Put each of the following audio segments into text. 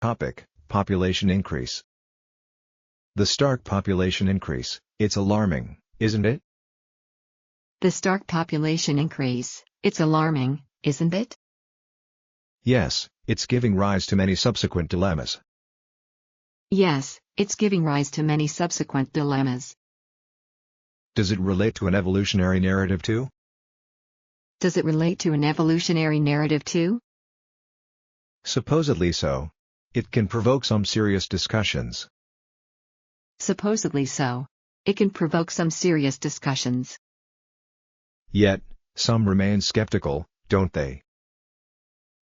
Topic: Population increase. The stark population increase, it's alarming, isn't it? The stark population increase, it's alarming, isn't it? Yes, it's giving rise to many subsequent dilemmas. Yes, it's giving rise to many subsequent dilemmas. Does it relate to an evolutionary narrative too? Does it relate to an evolutionary narrative too? Supposedly so. It can provoke some serious discussions. Supposedly so. It can provoke some serious discussions. Yet, some remain skeptical, don't they?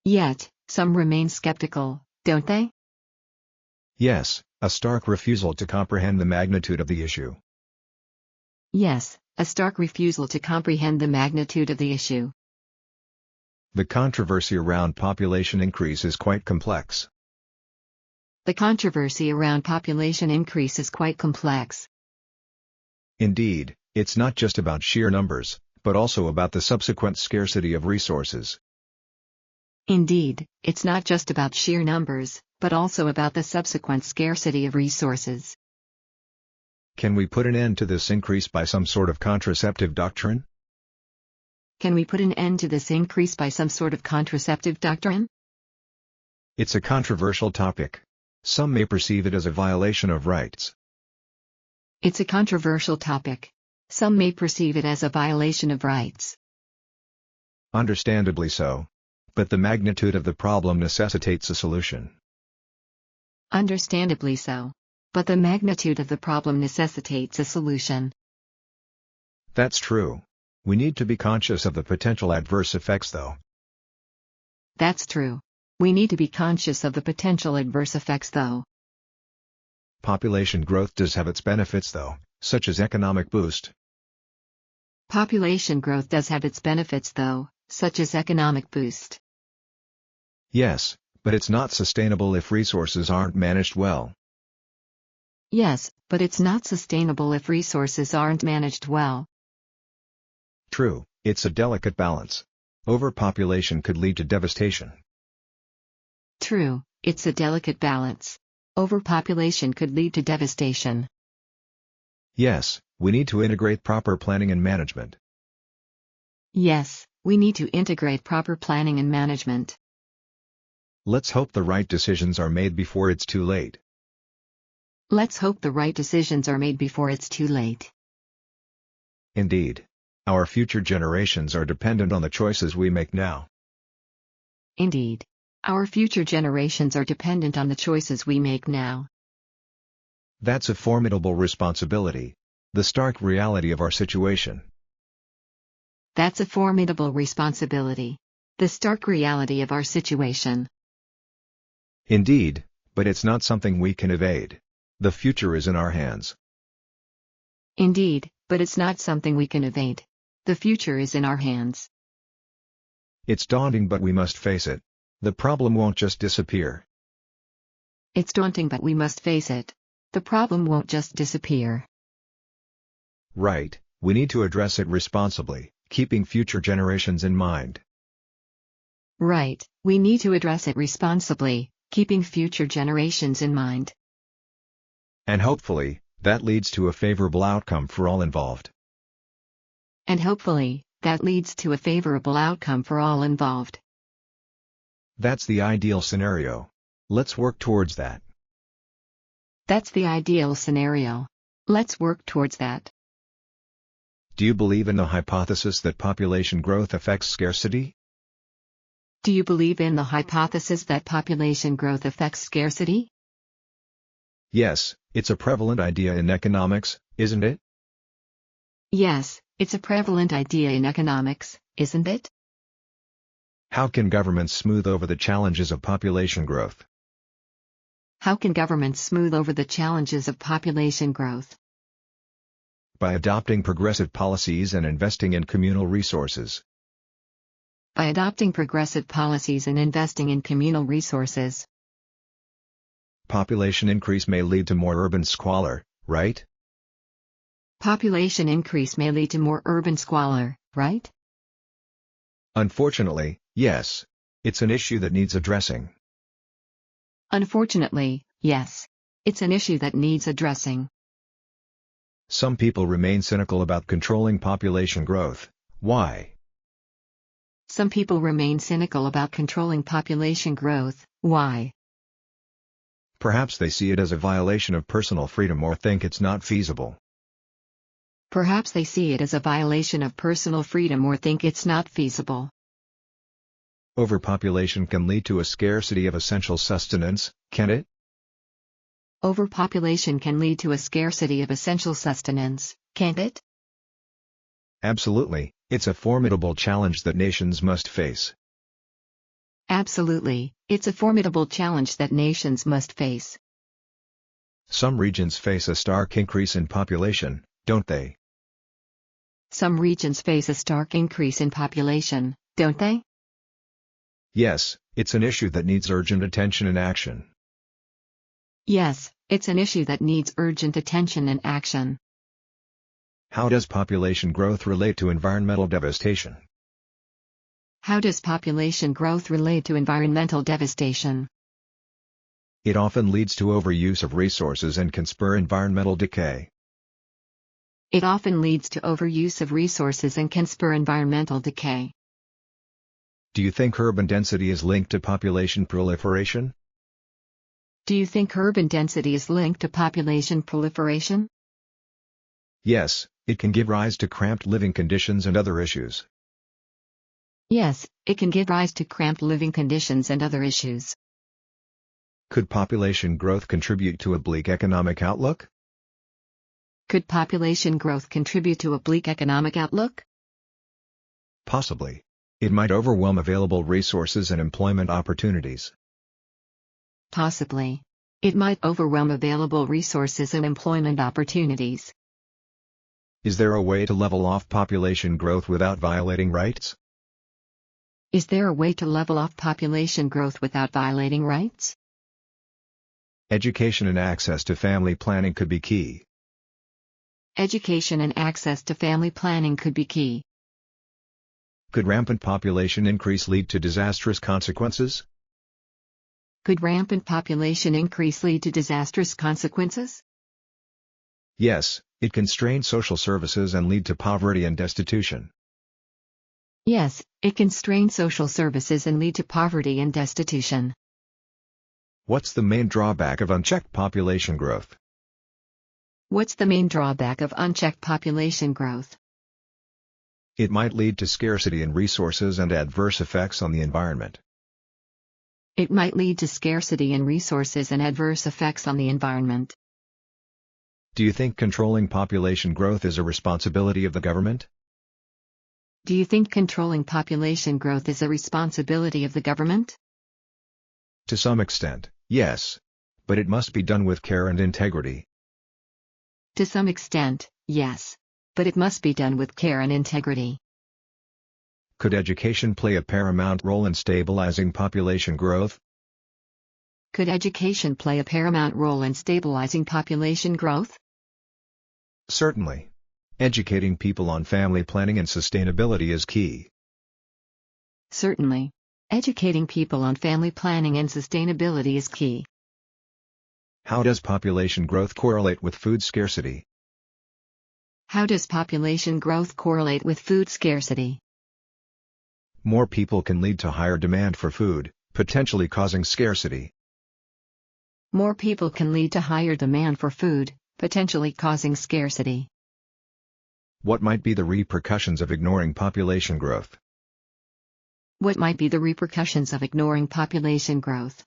Yet, some remain skeptical, don't they? Yes, a stark refusal to comprehend the magnitude of the issue. Yes, a stark refusal to comprehend the magnitude of the issue. The controversy around population increase is quite complex. The controversy around population increase is quite complex. Indeed, it's not just about sheer numbers, but also about the subsequent scarcity of resources. Indeed, it's not just about sheer numbers, but also about the subsequent scarcity of resources. Can we put an end to this increase by some sort of contraceptive doctrine? Can we put an end to this increase by some sort of contraceptive doctrine? It's a controversial topic. Some may perceive it as a violation of rights. It's a controversial topic. Some may perceive it as a violation of rights. Understandably so. But the magnitude of the problem necessitates a solution. Understandably so. But the magnitude of the problem necessitates a solution. That's true. We need to be conscious of the potential adverse effects though. That's true. We need to be conscious of the potential adverse effects though. Population growth does have its benefits though, such as economic boost. Population growth does have its benefits though, such as economic boost. Yes, but it's not sustainable if resources aren't managed well. Yes, but it's not sustainable if resources aren't managed well. True, it's a delicate balance. Overpopulation could lead to devastation. True, it's a delicate balance. Overpopulation could lead to devastation. Yes, we need to integrate proper planning and management. Yes, we need to integrate proper planning and management. Let's hope the right decisions are made before it's too late. Let's hope the right decisions are made before it's too late. Indeed. Our future generations are dependent on the choices we make now. Indeed. Our future generations are dependent on the choices we make now. That's a formidable responsibility. The stark reality of our situation. That's a formidable responsibility. The stark reality of our situation. Indeed, but it's not something we can evade. The future is in our hands. Indeed, but it's not something we can evade. The future is in our hands. It's daunting, but we must face it. The problem won't just disappear. It's daunting, but we must face it. The problem won't just disappear. Right, we need to address it responsibly, keeping future generations in mind. Right, we need to address it responsibly, keeping future generations in mind. And hopefully, that leads to a favorable outcome for all involved. And hopefully, that leads to a favorable outcome for all involved. That's the ideal scenario. Let's work towards that. That's the ideal scenario. Let's work towards that. Do you believe in the hypothesis that population growth affects scarcity? Do you believe in the hypothesis that population growth affects scarcity? Yes, it's a prevalent idea in economics, isn't it? Yes, it's a prevalent idea in economics, isn't it? How can governments smooth over the challenges of population growth? How can governments smooth over the challenges of population growth? By adopting progressive policies and investing in communal resources. By adopting progressive policies and investing in communal resources. Population increase may lead to more urban squalor, right? Population increase may lead to more urban squalor, right? Unfortunately, yes. It's an issue that needs addressing. Unfortunately, yes. It's an issue that needs addressing. Some people remain cynical about controlling population growth. Why? Some people remain cynical about controlling population growth. Why? Perhaps they see it as a violation of personal freedom or think it's not feasible. Perhaps they see it as a violation of personal freedom or think it's not feasible. Overpopulation can lead to a scarcity of essential sustenance, can it? Overpopulation can lead to a scarcity of essential sustenance, can't it? Absolutely, it's a formidable challenge that nations must face. Absolutely, it's a formidable challenge that nations must face. Some regions face a stark increase in population, don't they? Some regions face a stark increase in population, don't they? Yes, it's an issue that needs urgent attention and action. Yes, it's an issue that needs urgent attention and action. How does population growth relate to environmental devastation? How does population growth relate to environmental devastation? It often leads to overuse of resources and can spur environmental decay. It often leads to overuse of resources and can spur environmental decay. Do you think urban density is linked to population proliferation? Do you think urban density is linked to population proliferation? Yes, it can give rise to cramped living conditions and other issues. Yes, it can give rise to cramped living conditions and other issues. Could population growth contribute to a bleak economic outlook? Could population growth contribute to a bleak economic outlook? Possibly. It might overwhelm available resources and employment opportunities. Possibly. It might overwhelm available resources and employment opportunities. Is there a way to level off population growth without violating rights? Is there a way to level off population growth without violating rights? Education and access to family planning could be key. Education and access to family planning could be key. Could rampant population increase lead to disastrous consequences? Could rampant population increase lead to disastrous consequences? Yes, it can strain social services and lead to poverty and destitution. Yes, it can strain social services and lead to poverty and destitution. What's the main drawback of unchecked population growth? What's the main drawback of unchecked population growth? It might lead to scarcity in resources and adverse effects on the environment. It might lead to scarcity in resources and adverse effects on the environment. Do you think controlling population growth is a responsibility of the government? Do you think controlling population growth is a responsibility of the government? To some extent, yes. But it must be done with care and integrity. To some extent, yes. But it must be done with care and integrity. Could education play a paramount role in stabilizing population growth? Could education play a paramount role in stabilizing population growth? Certainly. Educating people on family planning and sustainability is key. Certainly. Educating people on family planning and sustainability is key. How does population growth correlate with food scarcity? How does population growth correlate with food scarcity? More people can lead to higher demand for food, potentially causing scarcity. More people can lead to higher demand for food, potentially causing scarcity. What might be the repercussions of ignoring population growth? What might be the repercussions of ignoring population growth?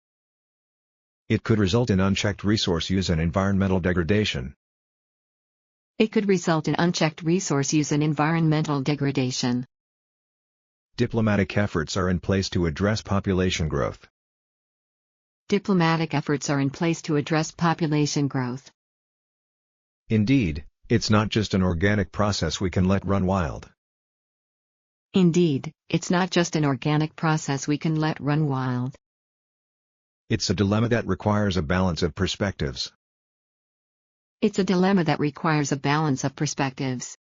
It could result in unchecked resource use and environmental degradation. It could result in unchecked resource use and environmental degradation. Diplomatic efforts are in place to address population growth. Diplomatic efforts are in place to address population growth. Indeed, it's not just an organic process we can let run wild. Indeed, it's not just an organic process we can let run wild. It's a dilemma that requires a balance of perspectives. It's a dilemma that requires a balance of perspectives.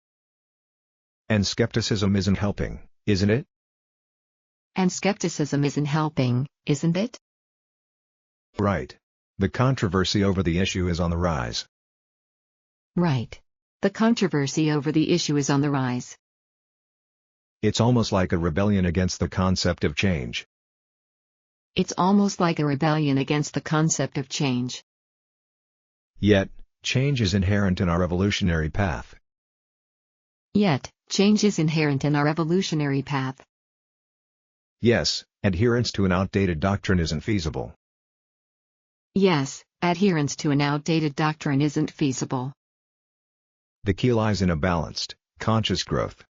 And skepticism isn't helping, isn't it? And skepticism isn't helping, isn't it? Right. The controversy over the issue is on the rise. Right. The controversy over the issue is on the rise. It's almost like a rebellion against the concept of change. It's almost like a rebellion against the concept of change. Yet, change is inherent in our evolutionary path. Yet, change is inherent in our evolutionary path. Yes, adherence to an outdated doctrine isn't feasible. Yes, adherence to an outdated doctrine isn't feasible. The key lies in a balanced, conscious growth.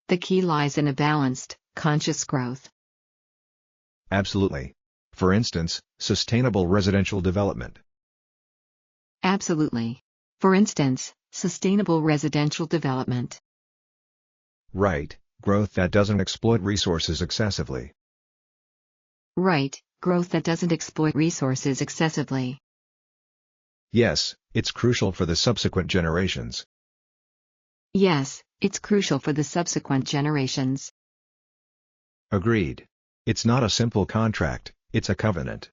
The key lies in a balanced, conscious growth. Absolutely. For instance, sustainable residential development. Absolutely. For instance, sustainable residential development. Right, growth that doesn't exploit resources excessively. Right, growth that doesn't exploit resources excessively. Yes, it's crucial for the subsequent generations. Yes, it's crucial for the subsequent generations. Agreed. It's not a simple contract, it's a covenant.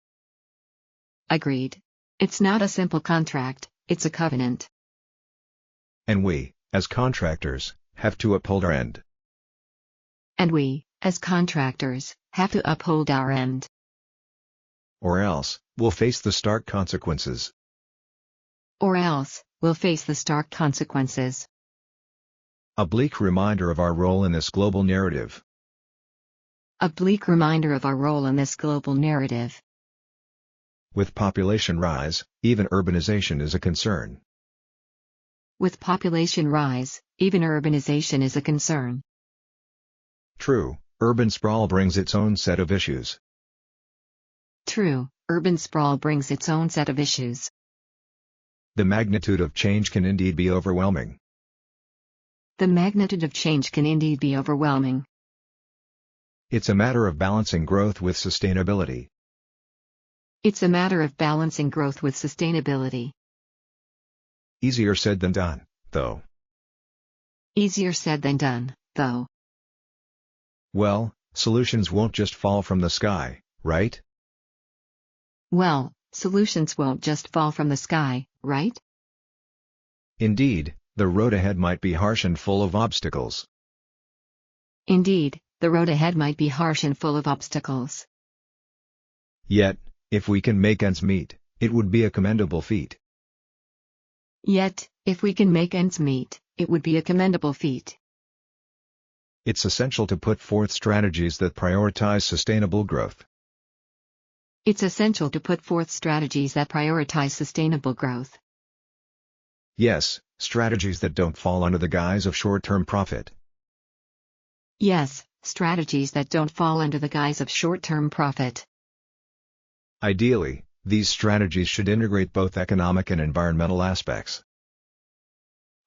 Agreed. It's not a simple contract, it's a covenant. And we, as contractors, have to uphold our end. And we, as contractors, have to uphold our end. Or else, we'll face the stark consequences. Or else, we'll face the stark consequences. A bleak reminder of our role in this global narrative. A bleak reminder of our role in this global narrative. With population rise, even urbanization is a concern. With population rise, even urbanization is a concern. True, urban sprawl brings its own set of issues. True, urban sprawl brings its own set of issues. The magnitude of change can indeed be overwhelming. The magnitude of change can indeed be overwhelming. It's a matter of balancing growth with sustainability. It's a matter of balancing growth with sustainability. Easier said than done, though. Easier said than done, though. Well, solutions won't just fall from the sky, right? Well, solutions won't just fall from the sky, right? Indeed, the road ahead might be harsh and full of obstacles. Indeed, the road ahead might be harsh and full of obstacles. Yet, if we can make ends meet, it would be a commendable feat. Yet, if we can make ends meet, it would be a commendable feat. It's essential to put forth strategies that prioritize sustainable growth. It's essential to put forth strategies that prioritize sustainable growth. Yes, strategies that don't fall under the guise of short-term profit. Yes, strategies that don't fall under the guise of short-term profit. Ideally, these strategies should integrate both economic and environmental aspects.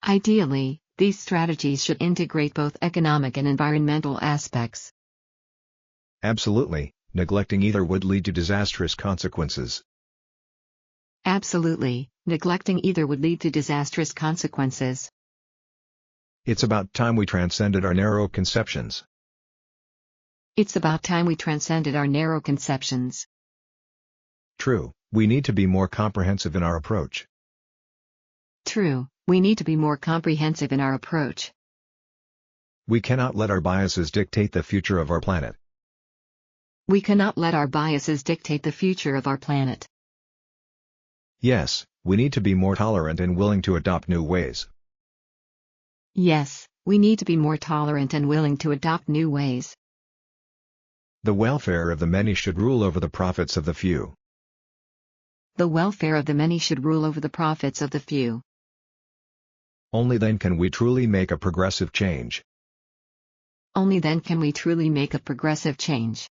Ideally, these strategies should integrate both economic and environmental aspects. Absolutely, neglecting either would lead to disastrous consequences. Absolutely, neglecting either would lead to disastrous consequences. It's about time we transcended our narrow conceptions. It's about time we transcended our narrow conceptions. True, we need to be more comprehensive in our approach. True, we need to be more comprehensive in our approach. We cannot let our biases dictate the future of our planet. We cannot let our biases dictate the future of our planet. Yes, we need to be more tolerant and willing to adopt new ways. Yes, we need to be more tolerant and willing to adopt new ways. The welfare of the many should rule over the profits of the few. The welfare of the many should rule over the profits of the few. Only then can we truly make a progressive change. Only then can we truly make a progressive change.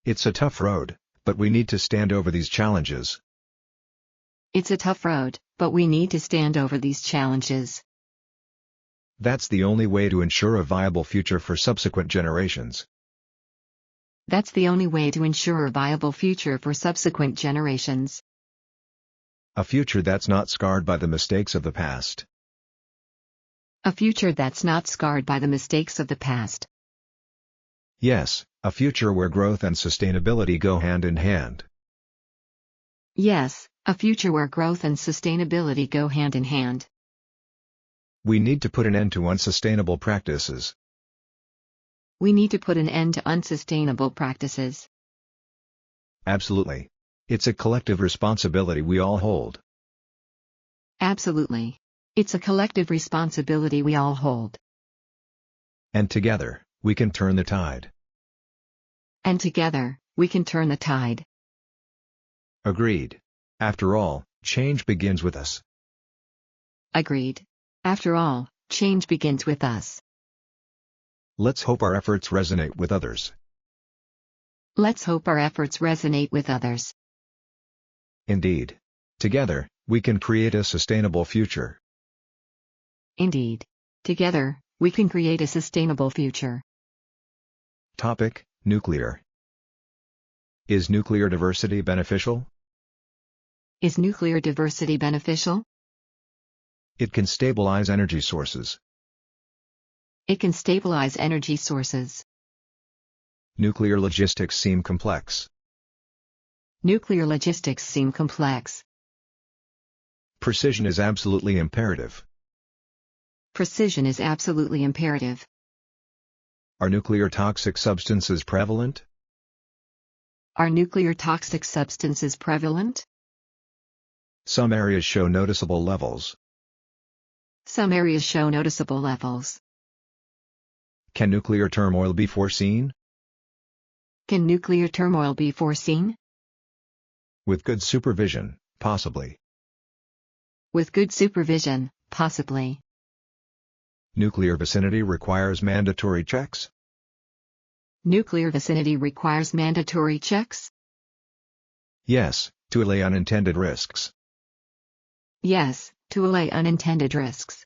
It's a tough road, but we need to stand over these challenges. It's a tough road, but we need to stand over these challenges. That's the only way to ensure a viable future for subsequent generations. That's the only way to ensure a viable future for subsequent generations. A future that's not scarred by the mistakes of the past. A future that's not scarred by the mistakes of the past. Yes, A future where growth and sustainability go hand in hand. Yes, a future where growth and sustainability go hand in hand. We need to put an end to unsustainable practices. We need to put an end to unsustainable practices. Absolutely. It's a collective responsibility we all hold. Absolutely. It's a collective responsibility we all hold. And together, we can turn the tide. And together, we can turn the tide. Agreed. After all, change begins with us. Agreed. After all, change begins with us. Let's hope our efforts resonate with others. Let's hope our efforts resonate with others. Indeed. Together, we can create a sustainable future. Indeed. Together, we can create a sustainable future. Topic: Nuclear. Is nuclear diversity beneficial? Is nuclear diversity beneficial? It can stabilize energy sources. It can stabilize energy sources. Nuclear logistics seem complex. Nuclear logistics seem complex. Precision is absolutely imperative. Precision is absolutely imperative. Are nuclear toxic substances prevalent? Are nuclear toxic substances prevalent? Some areas show noticeable levels. Some areas show noticeable levels. Can nuclear turmoil be foreseen? Can nuclear turmoil be foreseen? With good supervision, possibly. With good supervision, possibly. Nuclear vicinity requires mandatory checks? Nuclear vicinity requires mandatory checks? Yes, to allay unintended risks. Yes, to allay unintended risks.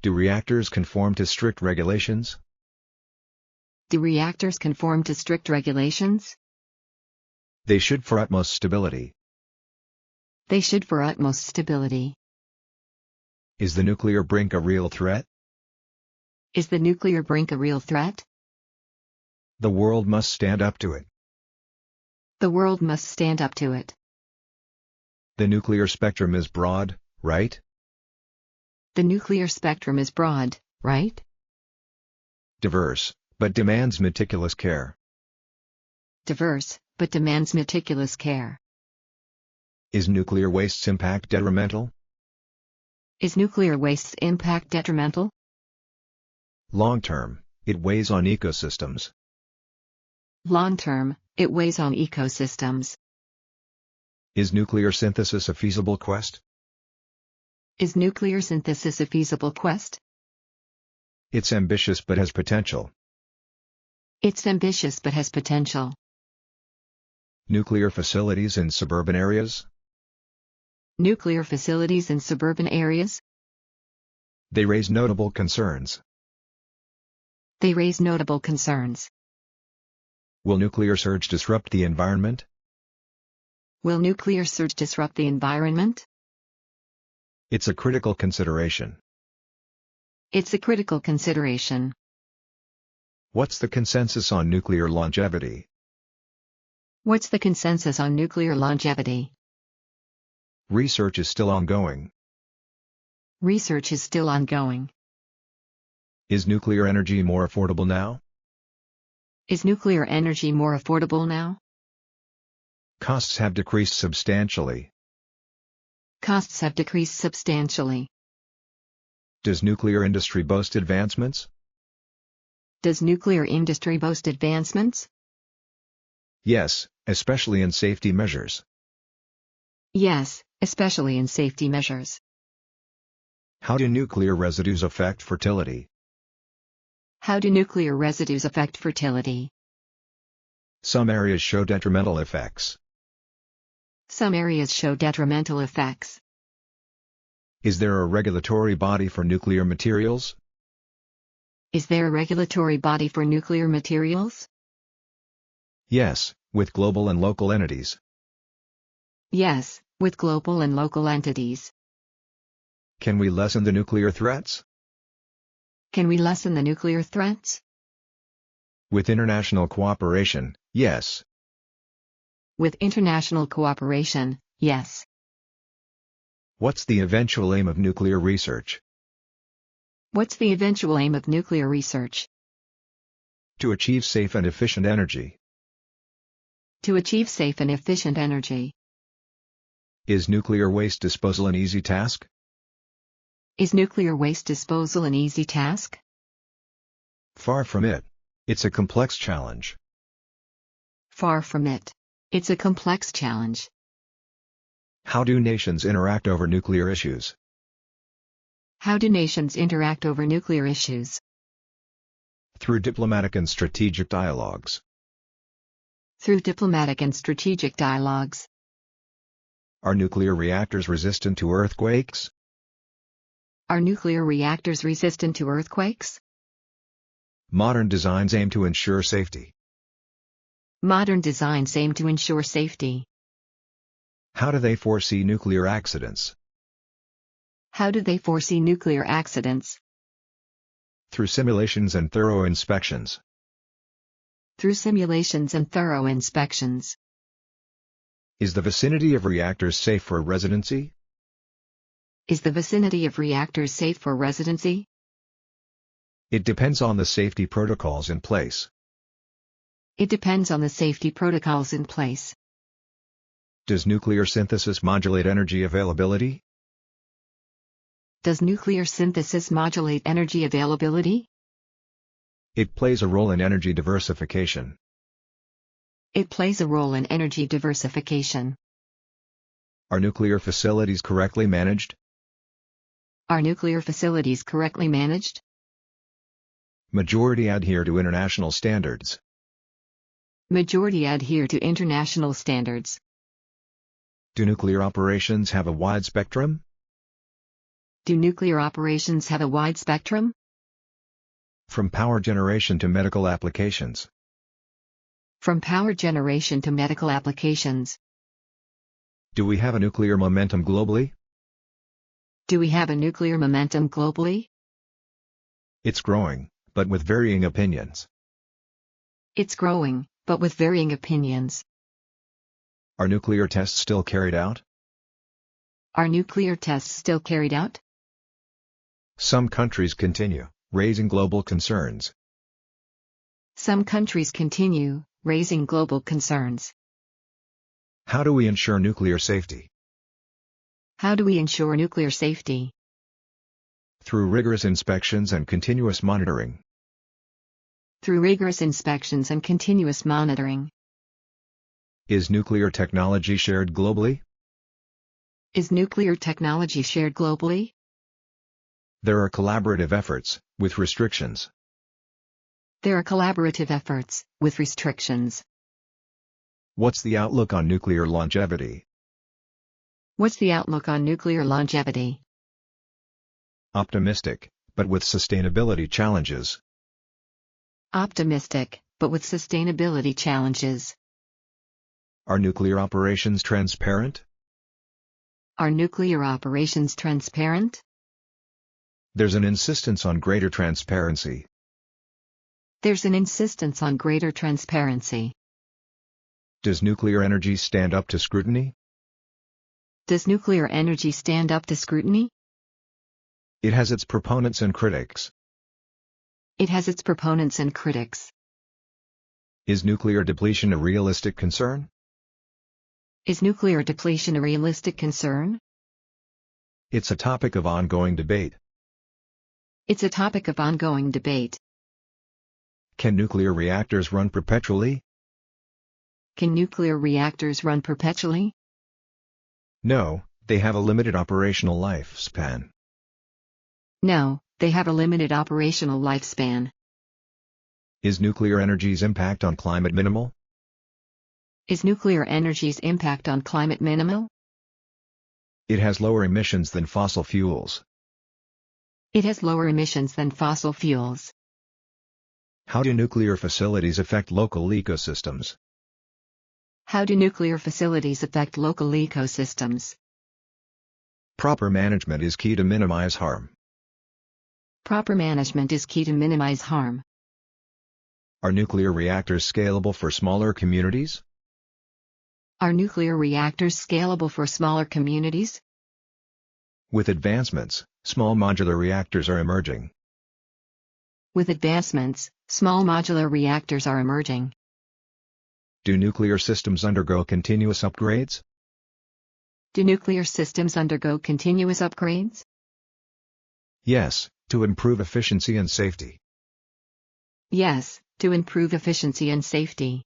Do reactors conform to strict regulations? Do reactors conform to strict regulations? They should for utmost stability. They should for utmost stability. Is the nuclear brink a real threat? Is the nuclear brink a real threat? The world must stand up to it. The world must stand up to it. The nuclear spectrum is broad, right? The nuclear spectrum is broad, right? Diverse, but demands meticulous care. Diverse, but demands meticulous care. Is nuclear waste's impact detrimental? Is nuclear waste's impact detrimental? Long term, it weighs on ecosystems. Long term, it weighs on ecosystems. Is nuclear synthesis a feasible quest? Is nuclear synthesis a feasible quest? It's ambitious but has potential. It's ambitious but has potential. Nuclear facilities in suburban areas? Nuclear facilities in suburban areas? They raise notable concerns. They raise notable concerns. Will nuclear surge disrupt the environment? Will nuclear surge disrupt the environment? It's a critical consideration. It's a critical consideration. What's the consensus on nuclear longevity? What's the consensus on nuclear longevity? Research is still ongoing. Research is still ongoing. Is nuclear energy more affordable now? Is nuclear energy more affordable now? Costs have decreased substantially. Costs have decreased substantially. Does nuclear industry boast advancements? Does nuclear industry boast advancements? Yes, especially in safety measures. Yes, especially in safety measures. How do nuclear residues affect fertility? How do nuclear residues affect fertility? Some areas show detrimental effects. Some areas show detrimental effects. Is there a regulatory body for nuclear materials? Is there a regulatory body for nuclear materials? Yes, with global and local entities. Yes, with global and local entities. Can we lessen the nuclear threats? Can we lessen the nuclear threats? With international cooperation, yes. With international cooperation, yes. What's the eventual aim of nuclear research? What's the eventual aim of nuclear research? To achieve safe and efficient energy. To achieve safe and efficient energy. Is nuclear waste disposal an easy task? Is nuclear waste disposal an easy task? Far from it. It's a complex challenge. Far from it. It's a complex challenge. How do nations interact over nuclear issues? How do nations interact over nuclear issues? Through diplomatic and strategic dialogues. Through diplomatic and strategic dialogues. Are nuclear reactors resistant to earthquakes? Are nuclear reactors resistant to earthquakes? Modern designs aim to ensure safety. Modern designs aim to ensure safety. How do they foresee nuclear accidents? How do they foresee nuclear accidents? Through simulations and thorough inspections. Through simulations and thorough inspections. Is the vicinity of reactors safe for residency? Is the vicinity of reactors safe for residency? It depends on the safety protocols in place. It depends on the safety protocols in place. Does nuclear synthesis modulate energy availability? Does nuclear synthesis modulate energy availability? It plays a role in energy diversification. It plays a role in energy diversification. Are nuclear facilities correctly managed? Are nuclear facilities correctly managed? Majority adhere to international standards. Majority adhere to international standards. Do nuclear operations have a wide spectrum? Do nuclear operations have a wide spectrum? From power generation to medical applications. From power generation to medical applications. Do we have a nuclear momentum globally? Do we have a nuclear momentum globally? It's growing, but with varying opinions. It's growing, but with varying opinions. Are nuclear tests still carried out? Are nuclear tests still carried out? Some countries continue raising global concerns. Some countries continue raising global concerns. How do we ensure nuclear safety? How do we ensure nuclear safety? Through rigorous inspections and continuous monitoring. Through rigorous inspections and continuous monitoring. Is nuclear technology shared globally? Is nuclear technology shared globally? There are collaborative efforts, with restrictions. There are collaborative efforts, with restrictions. What's the outlook on nuclear longevity? What's the outlook on nuclear longevity? Optimistic, but with sustainability challenges. Optimistic, but with sustainability challenges. Are nuclear operations transparent? Are nuclear operations transparent? There's an insistence on greater transparency. There's an insistence on greater transparency. Does nuclear energy stand up to scrutiny? Does nuclear energy stand up to scrutiny? It has its proponents and critics. It has its proponents and critics. Is nuclear depletion a realistic concern? Is nuclear depletion a realistic concern? It's a topic of ongoing debate. It's a topic of ongoing debate. Can nuclear reactors run perpetually? Can nuclear reactors run perpetually? No, they have a limited operational lifespan. No, they have a limited operational lifespan. Is nuclear energy's impact on climate minimal? Is nuclear energy's impact on climate minimal? It has lower emissions than fossil fuels. It has lower emissions than fossil fuels. How do nuclear facilities affect local ecosystems? How do nuclear facilities affect local ecosystems? Proper management is key to minimize harm. Proper management is key to minimize harm. Are nuclear reactors scalable for smaller communities? Are nuclear reactors scalable for smaller communities? With advancements, small modular reactors are emerging. With advancements, small modular reactors are emerging. Do nuclear systems undergo continuous upgrades? Do nuclear systems undergo continuous upgrades? Yes, to improve efficiency and safety. Yes, to improve efficiency and safety.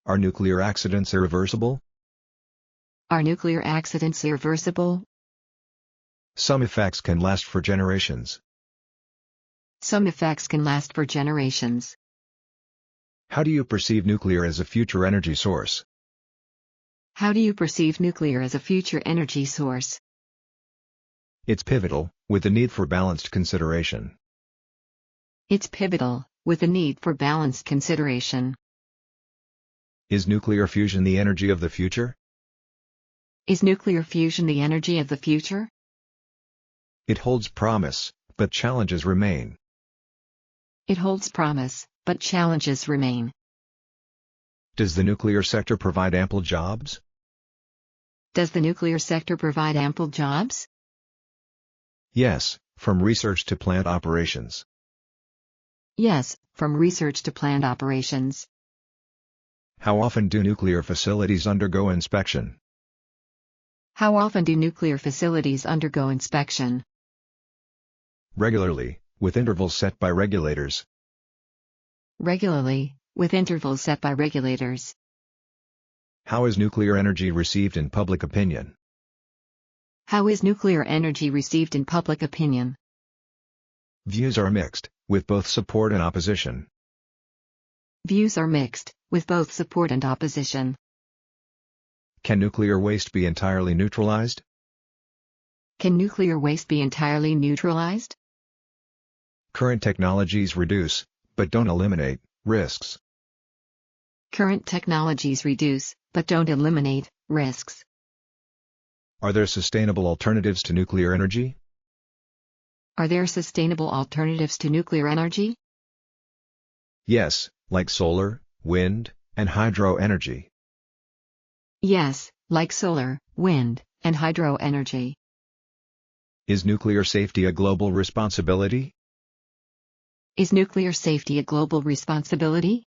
Are nuclear accidents irreversible? Are nuclear accidents irreversible? Some effects can last for generations. Some effects can last for generations. How do you perceive nuclear as a future energy source? How do you perceive nuclear as a future energy source? It's pivotal, with the need for balanced consideration. It's pivotal, with the need for balanced consideration. Is nuclear fusion the energy of the future? Is nuclear fusion the energy of the future? It holds promise, but challenges remain. It holds promise, but challenges remain. Does the nuclear sector provide ample jobs? Does the nuclear sector provide ample jobs? Yes, from research to plant operations. Yes, from research to plant operations. How often do nuclear facilities undergo inspection? How often do nuclear facilities undergo inspection? Regularly, with intervals set by regulators. Regularly, with intervals set by regulators. How is nuclear energy received in public opinion? How is nuclear energy received in public opinion? Views are mixed, with both support and opposition. Views are mixed, with both support and opposition. Can nuclear waste be entirely neutralized? Can nuclear waste be entirely neutralized? Current technologies reduce, but don't eliminate, risks. Current technologies reduce, but don't eliminate, risks. Are there sustainable alternatives to nuclear energy? Are there sustainable alternatives to nuclear energy? Yes, like solar, wind, and hydro energy. Yes, like solar, wind, and hydro energy. Is nuclear safety a global responsibility? Is nuclear safety a global responsibility?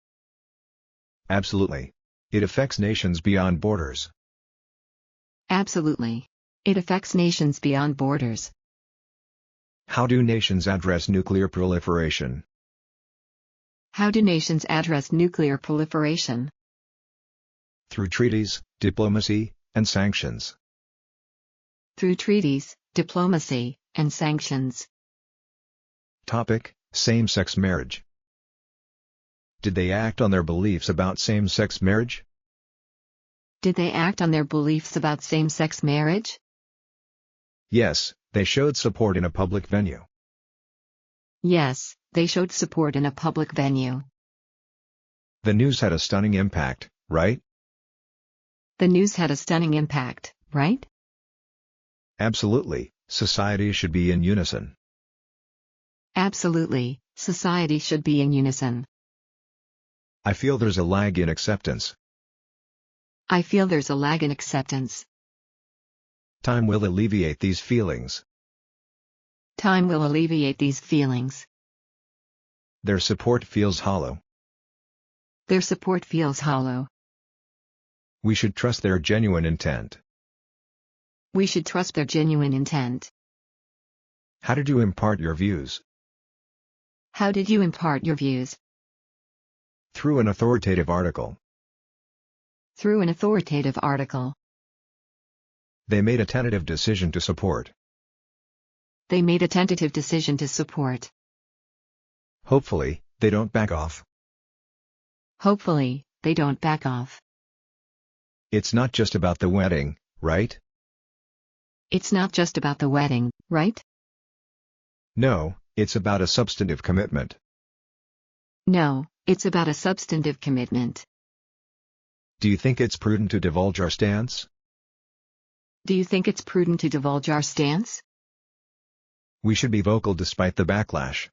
Absolutely. It affects nations beyond borders. Absolutely. It affects nations beyond borders. How do nations address nuclear proliferation? How do nations address nuclear proliferation? Through treaties, diplomacy, and sanctions. Through treaties, diplomacy, and sanctions. Topic: Same-sex marriage. Did they act on their beliefs about same-sex marriage? Did they act on their beliefs about same-sex marriage? Yes, they showed support in a public venue. Yes, they showed support in a public venue. The news had a stunning impact, right? The news had a stunning impact, right? Absolutely, society should be in unison. Absolutely, society should be in unison. I feel there's a lag in acceptance. I feel there's a lag in acceptance. Time will alleviate these feelings. Time will alleviate these feelings. Their support feels hollow. Their support feels hollow. We should trust their genuine intent. We should trust their genuine intent. How did you impart your views? How did you impart your views? Through an authoritative article. Through an authoritative article. They made a tentative decision to support. They made a tentative decision to support. Hopefully, they don't back off. Hopefully, they don't back off. It's not just about the wedding, right? It's not just about the wedding, right? No, it's about a substantive commitment. No, it's about a substantive commitment. Do you think it's prudent to divulge our stance? Do you think it's prudent to divulge our stance? We should be vocal despite the backlash.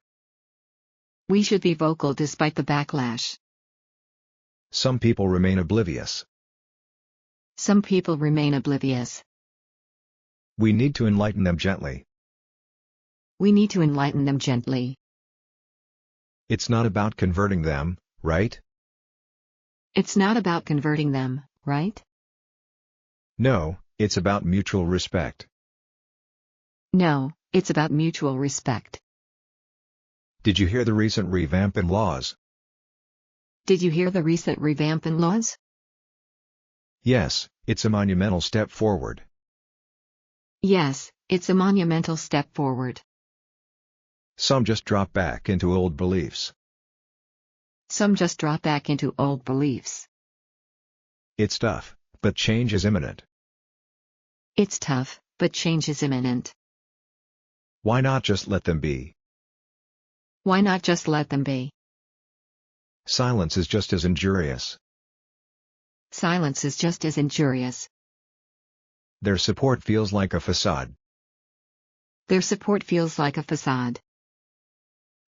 We should be vocal despite the backlash. Some people remain oblivious. Some people remain oblivious. We need to enlighten them gently. We need to enlighten them gently. It's not about converting them, right? It's not about converting them, right? No, it's about mutual respect. No, it's about mutual respect. Did you hear the recent revamp in laws? Did you hear the recent revamp in laws? Yes, it's a monumental step forward. Yes, it's a monumental step forward. Some just drop back into old beliefs. Some just drop back into old beliefs. It's tough, but change is imminent. It's tough, but change is imminent. Why not just let them be? Why not just let them be? Silence is just as injurious. Silence is just as injurious. Their support feels like a facade. Their support feels like a facade.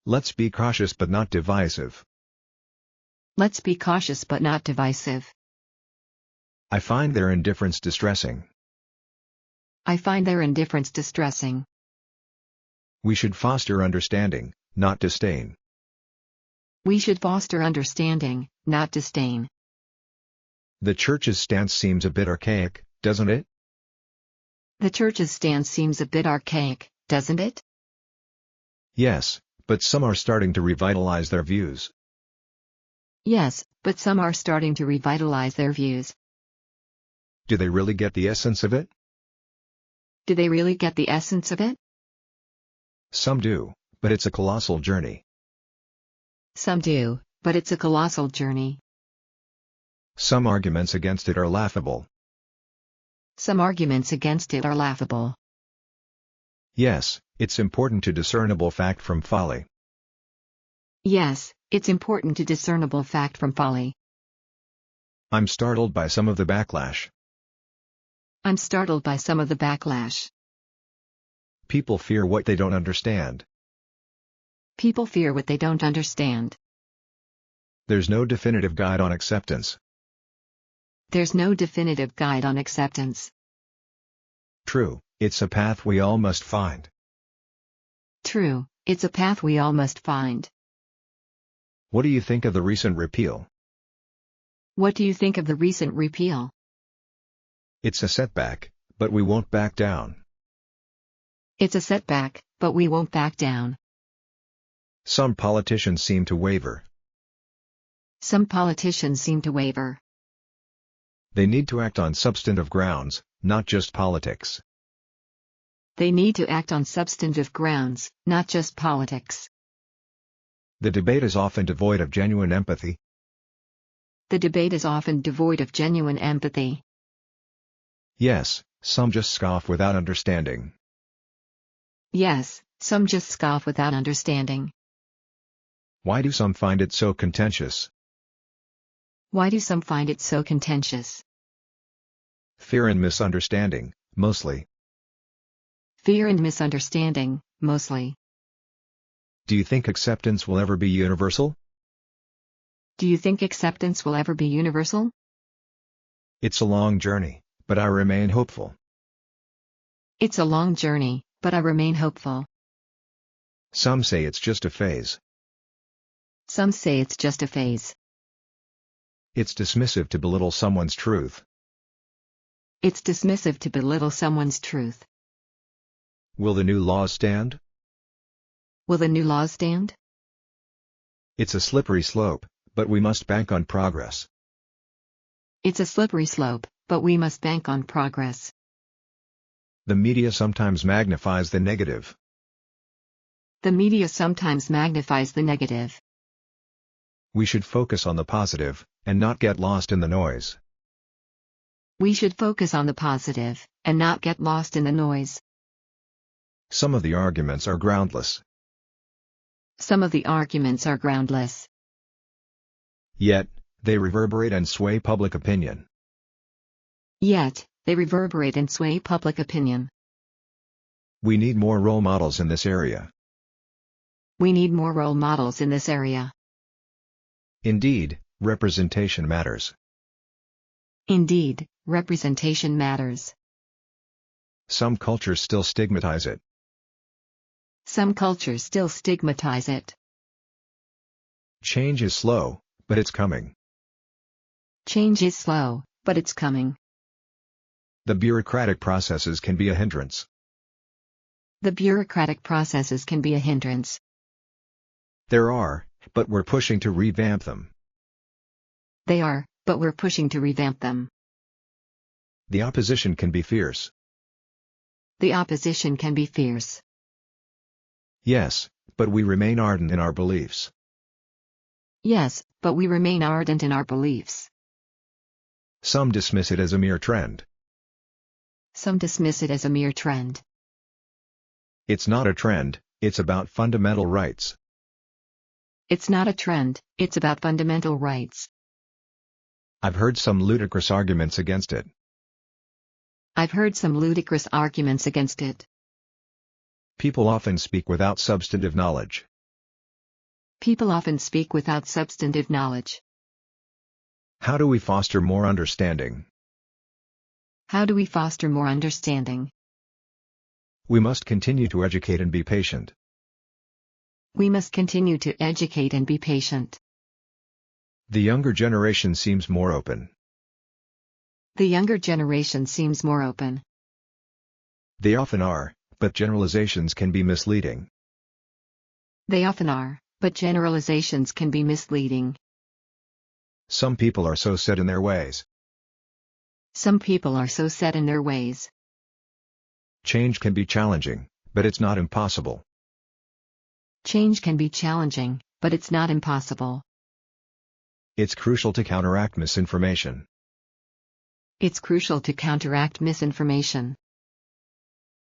Let's be cautious but not divisive. Let's be cautious but not divisive. I find their indifference distressing. I find their indifference distressing. We should foster understanding, not disdain. We should foster understanding, not disdain. The church's stance seems a bit archaic, doesn't it? The church's stance seems a bit archaic, doesn't it? Yes, but some are starting to revitalize their views. Yes, but some are starting to revitalize their views. Do they really get the essence of it? Do they really get the essence of it? Some do, but it's a colossal journey. Some do, but it's a colossal journey. Some arguments against it are laughable. Some arguments against it are laughable. Yes, it's important to discernible fact from folly. Yes, it's important to discernible fact from folly. I'm startled by some of the backlash. I'm startled by some of the backlash. People fear what they don't understand. People fear what they don't understand. There's no definitive guide on acceptance. There's no definitive guide on acceptance. True, it's a path we all must find. True, it's a path we all must find. What do you think of the recent repeal? What do you think of the recent repeal? It's a setback, but we won't back down. It's a setback, but we won't back down. Some politicians seem to waver. Some politicians seem to waver. They need to act on substantive grounds, not just politics. They need to act on substantive grounds, not just politics. The debate is often devoid of genuine empathy. The debate is often devoid of genuine empathy. Yes, some just scoff without understanding. Yes, some just scoff without understanding. Why do some find it so contentious? Why do some find it so contentious? Fear and misunderstanding, mostly. Fear and misunderstanding, mostly. Do you think acceptance will ever be universal? Do you think acceptance will ever be universal? It's a long journey, but I remain hopeful. It's a long journey, but I remain hopeful. Some say it's just a phase. Some say it's just a phase. It's dismissive to belittle someone's truth. It's dismissive to belittle someone's truth. Will the new laws stand? Will the new laws stand? It's a slippery slope, but we must bank on progress. It's a slippery slope, but we must bank on progress. The media sometimes magnifies the negative. The media sometimes magnifies the negative. We should focus on the positive, and not get lost in the noise. We should focus on the positive, and not get lost in the noise. Some of the arguments are groundless. Some of the arguments are groundless. Yet, they reverberate and sway public opinion. Yet, they reverberate and sway public opinion. We need more role models in this area. We need more role models in this area. Indeed, representation matters. Indeed, representation matters. Some cultures still stigmatize it. Some cultures still stigmatize it. Change is slow, but it's coming. Change is slow, but it's coming. The bureaucratic processes can be a hindrance. The bureaucratic processes can be a hindrance. There are, but we're pushing to revamp them. They are, but we're pushing to revamp them. The opposition can be fierce. The opposition can be fierce. Yes, but we remain ardent in our beliefs. Yes, but we remain ardent in our beliefs. Some dismiss it as a mere trend. Some dismiss it as a mere trend. It's not a trend, it's about fundamental rights. It's not a trend, it's about fundamental rights. I've heard some ludicrous arguments against it. I've heard some ludicrous arguments against it. People often speak without substantive knowledge. People often speak without substantive knowledge. How do we foster more understanding? How do we foster more understanding? We must continue to educate and be patient. We must continue to educate and be patient. The younger generation seems more open. The younger generation seems more open. They often are, but generalizations can be misleading. They often are, but generalizations can be misleading. Some people are so set in their ways. Some people are so set in their ways. Change can be challenging, but it's not impossible. Change can be challenging, but it's not impossible. It's crucial to counteract misinformation. It's crucial to counteract misinformation.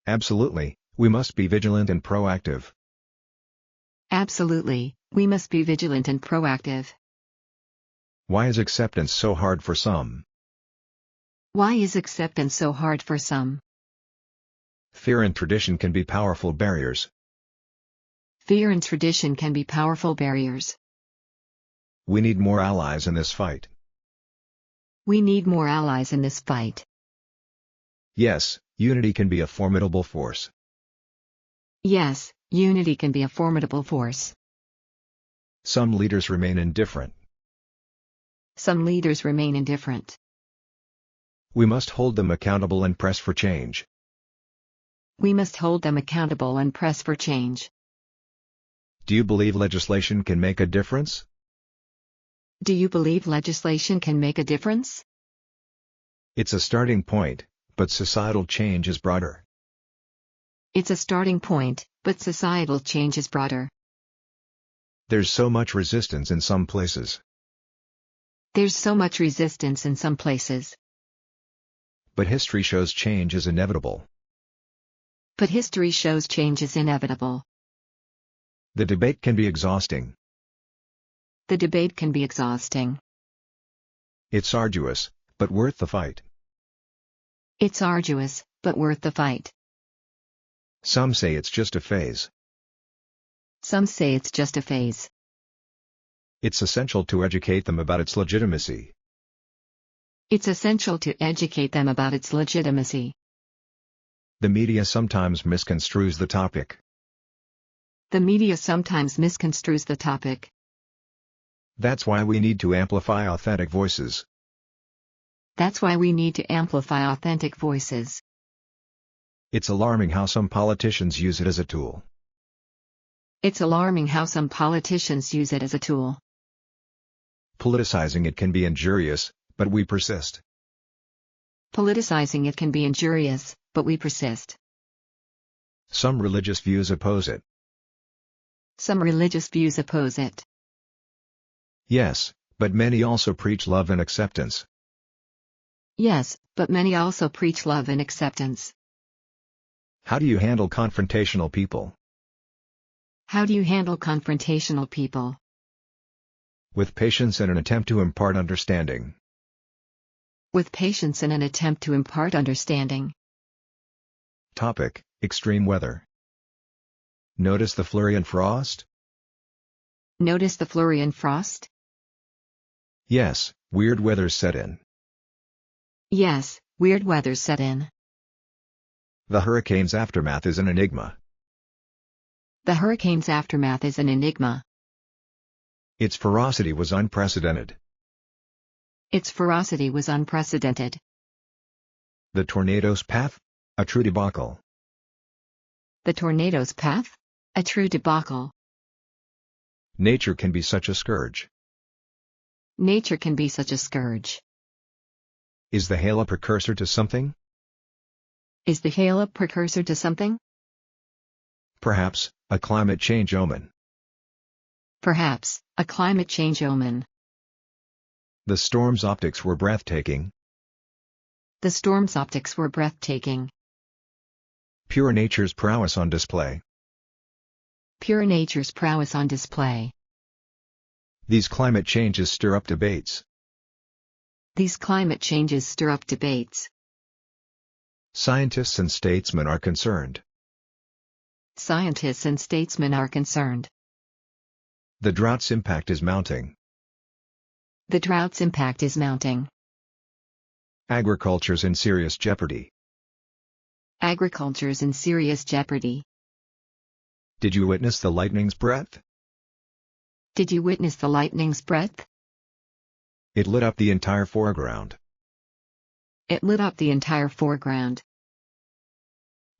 Absolutely, we must be vigilant and proactive. Absolutely, we must be vigilant and proactive. Why is acceptance so hard for some? Why is acceptance so hard for some? Fear and tradition can be powerful barriers. Fear and tradition can be powerful barriers. We need more allies in this fight. We need more allies in this fight. Yes, unity can be a formidable force. Yes, unity can be a formidable force. Some leaders remain indifferent. Some leaders remain indifferent. We must hold them accountable and press for change. We must hold them accountable and press for change. Do you believe legislation can make a difference? Do you believe legislation can make a difference? It's a starting point, but societal change is broader. It's a starting point, but societal change is broader. There's so much resistance in some places. There's so much resistance in some places. But history shows change is inevitable. But history shows change is inevitable. The debate can be exhausting. The debate can be exhausting. It's arduous, but worth the fight. It's arduous, but worth the fight. Some say it's just a phase. Some say it's just a phase. It's essential to educate them about its legitimacy. It's essential to educate them about its legitimacy. The media sometimes misconstrues the topic. The media sometimes misconstrues the topic. That's why we need to amplify authentic voices. That's why we need to amplify authentic voices. It's alarming how some politicians use it as a tool. It's alarming how some politicians use it as a tool. Politicizing it can be injurious, but we persist. Politicizing it can be injurious, but we persist. Some religious views oppose it. Some religious views oppose it. Yes, but many also preach love and acceptance. Yes, but many also preach love and acceptance. How do you handle confrontational people? How do you handle confrontational people? With patience and an attempt to impart understanding. With patience and an attempt to impart understanding. Topic: Extreme weather. Notice the flurry and frost? Notice the flurry and frost? Yes, weird weather set in. Yes, weird weather set in. The hurricane's aftermath is an enigma. The hurricane's aftermath is an enigma. Its ferocity was unprecedented. Its ferocity was unprecedented. The tornado's path? A true debacle. The tornado's path? A true debacle. Nature can be such a scourge. Nature can be such a scourge. Is the hail a precursor to something? Is the hail a precursor to something? Perhaps, a climate change omen. Perhaps, a climate change omen. The storm's optics were breathtaking. The storm's optics were breathtaking. Pure nature's prowess on display. Pure nature's prowess on display. These climate changes stir up debates. These climate changes stir up debates. Scientists and statesmen are concerned. Scientists and statesmen are concerned. The drought's impact is mounting. The drought's impact is mounting. Agriculture's in serious jeopardy. Agriculture's in serious jeopardy. Did you witness the lightning's breath? Did you witness the lightning's breath? It lit up the entire foreground. It lit up the entire foreground.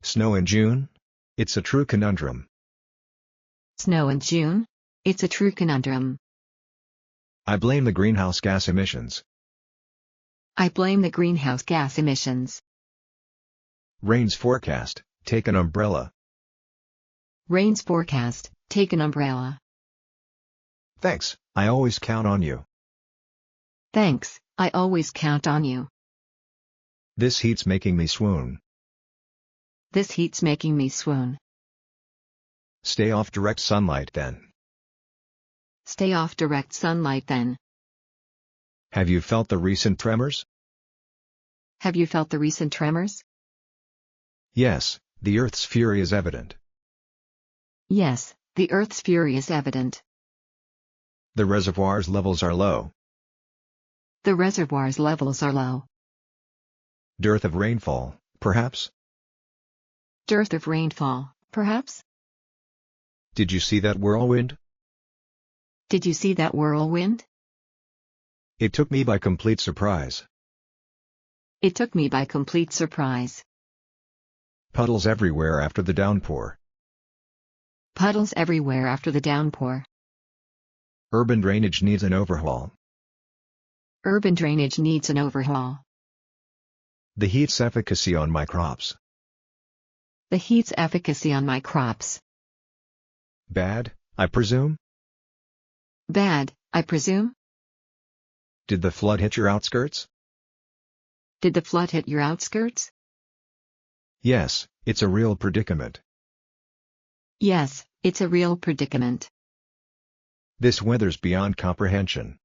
Snow in June? It's a true conundrum. Snow in June? It's a true conundrum. I blame the greenhouse gas emissions. I blame the greenhouse gas emissions. Rain's forecast, take an umbrella. Rain's forecast, take an umbrella. Thanks, I always count on you. Thanks, I always count on you. This heat's making me swoon. This heat's making me swoon. Stay off direct sunlight then. Stay off direct sunlight then. Have you felt the recent tremors? Have you felt the recent tremors? Yes, the Earth's fury is evident. Yes, the Earth's fury is evident. The reservoir's levels are low. The reservoir's levels are low. Dearth of rainfall, perhaps? Dearth of rainfall, perhaps? Did you see that whirlwind? Did you see that whirlwind? It took me by complete surprise. It took me by complete surprise. Puddles everywhere after the downpour. Puddles everywhere after the downpour. Urban drainage needs an overhaul. Urban drainage needs an overhaul. The heat's efficacy on my crops. The heat's efficacy on my crops. Bad, I presume? Bad, I presume? Did the flood hit your outskirts? Did the flood hit your outskirts? Yes, it's a real predicament. Yes, it's a real predicament. This weather's beyond comprehension.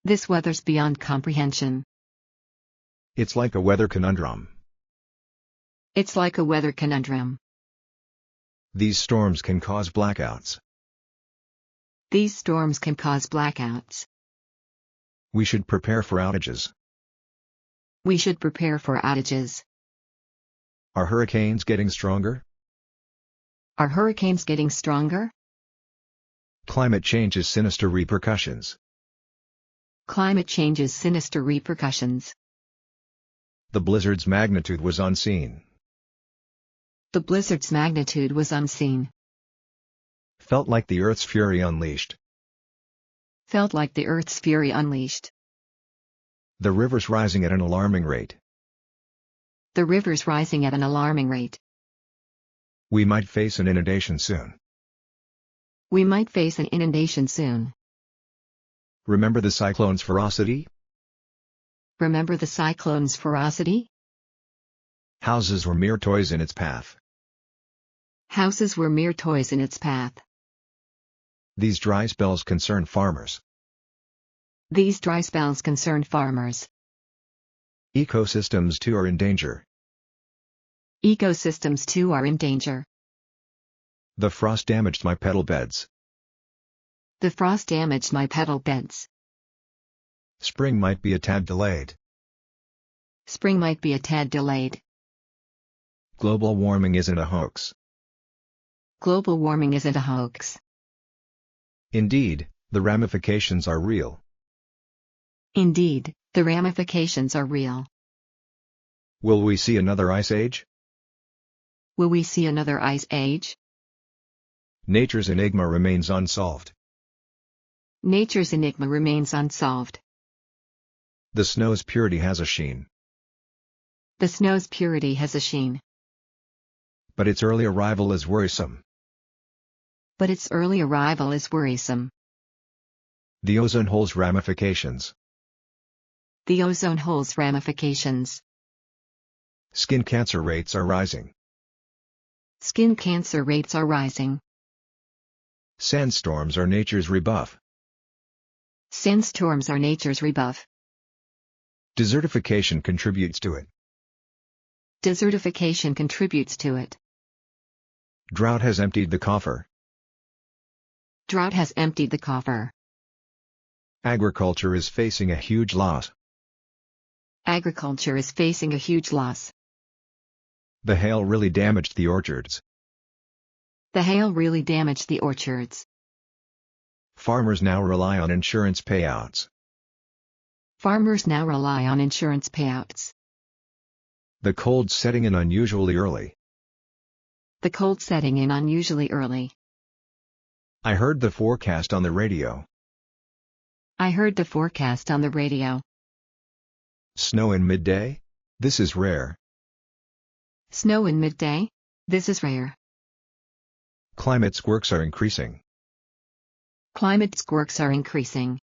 This weather's beyond comprehension. It's like a weather conundrum. It's like a weather conundrum. These storms can cause blackouts. These storms can cause blackouts. We should prepare for outages. We should prepare for outages. Are hurricanes getting stronger? Are hurricanes getting stronger? Climate change's sinister repercussions. Climate change's sinister repercussions. The blizzard's magnitude was unseen. The blizzard's magnitude was unseen. Felt like the Earth's fury unleashed. Felt like the Earth's fury unleashed. The river's rising at an alarming rate. The river's rising at an alarming rate. We might face an inundation soon. We might face an inundation soon. Remember the cyclone's ferocity? Remember the cyclone's ferocity? Houses were mere toys in its path. Houses were mere toys in its path. These dry spells concern farmers. These dry spells concern farmers. Ecosystems too are in danger. Ecosystems too are in danger. The frost damaged my petal beds. The frost damaged my petal beds. Spring might be a tad delayed. Spring might be a tad delayed. Global warming isn't a hoax. Global warming isn't a hoax. Indeed, the ramifications are real. Indeed, the ramifications are real. Will we see another ice age? Will we see another ice age? Nature's enigma remains unsolved. Nature's enigma remains unsolved. The snow's purity has a sheen. The snow's purity has a sheen. But its early arrival is worrisome. But its early arrival is worrisome. The ozone hole's ramifications. The ozone hole's ramifications. Skin cancer rates are rising. Skin cancer rates are rising. Sandstorms are nature's rebuff. Sandstorms are nature's rebuff. Desertification contributes to it. Desertification contributes to it. Drought has emptied the coffer. Drought has emptied the coffer. Agriculture is facing a huge loss. Agriculture is facing a huge loss. The hail really damaged the orchards. The hail really damaged the orchards. Farmers now rely on insurance payouts. Farmers now rely on insurance payouts. The cold setting in unusually early. The cold setting in unusually early. I heard the forecast on the radio. I heard the forecast on the radio. Snow in midday? This is rare. Snow in midday? This is rare. Climate squirks are increasing. Climate squirks are increasing.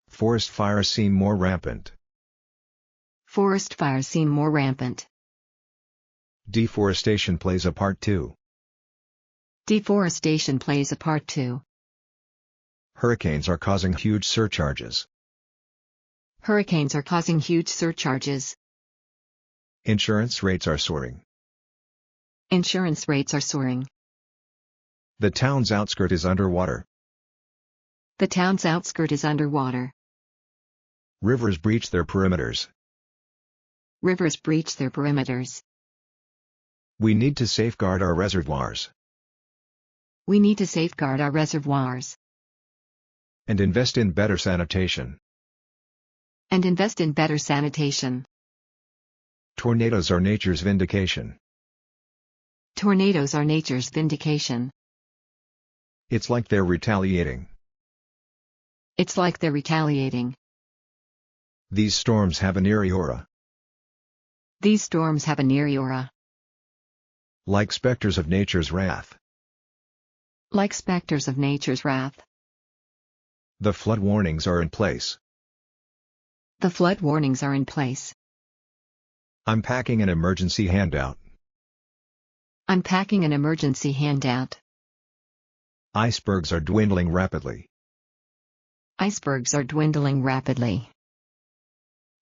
Forest fires seem more rampant. Forest fires seem more rampant. Deforestation plays a part too. Deforestation plays a part too. Hurricanes are causing huge surcharges. Hurricanes are causing huge surcharges. Insurance rates are soaring. Insurance rates are soaring. The town's outskirt is underwater. The town's outskirt is underwater. Rivers breach their perimeters. Rivers breach their perimeters. We need to safeguard our reservoirs. We need to safeguard our reservoirs. And invest in better sanitation. And invest in better sanitation. Tornadoes are nature's vindication. Tornadoes are nature's vindication. It's like they're retaliating. It's like they're retaliating. These storms have an eerie aura. These storms have an eerie aura. Like specters of nature's wrath. Like specters of nature's wrath. The flood warnings are in place. The flood warnings are in place. I'm packing an emergency handout. I'm packing an emergency handout. Icebergs are dwindling rapidly. Icebergs are dwindling rapidly.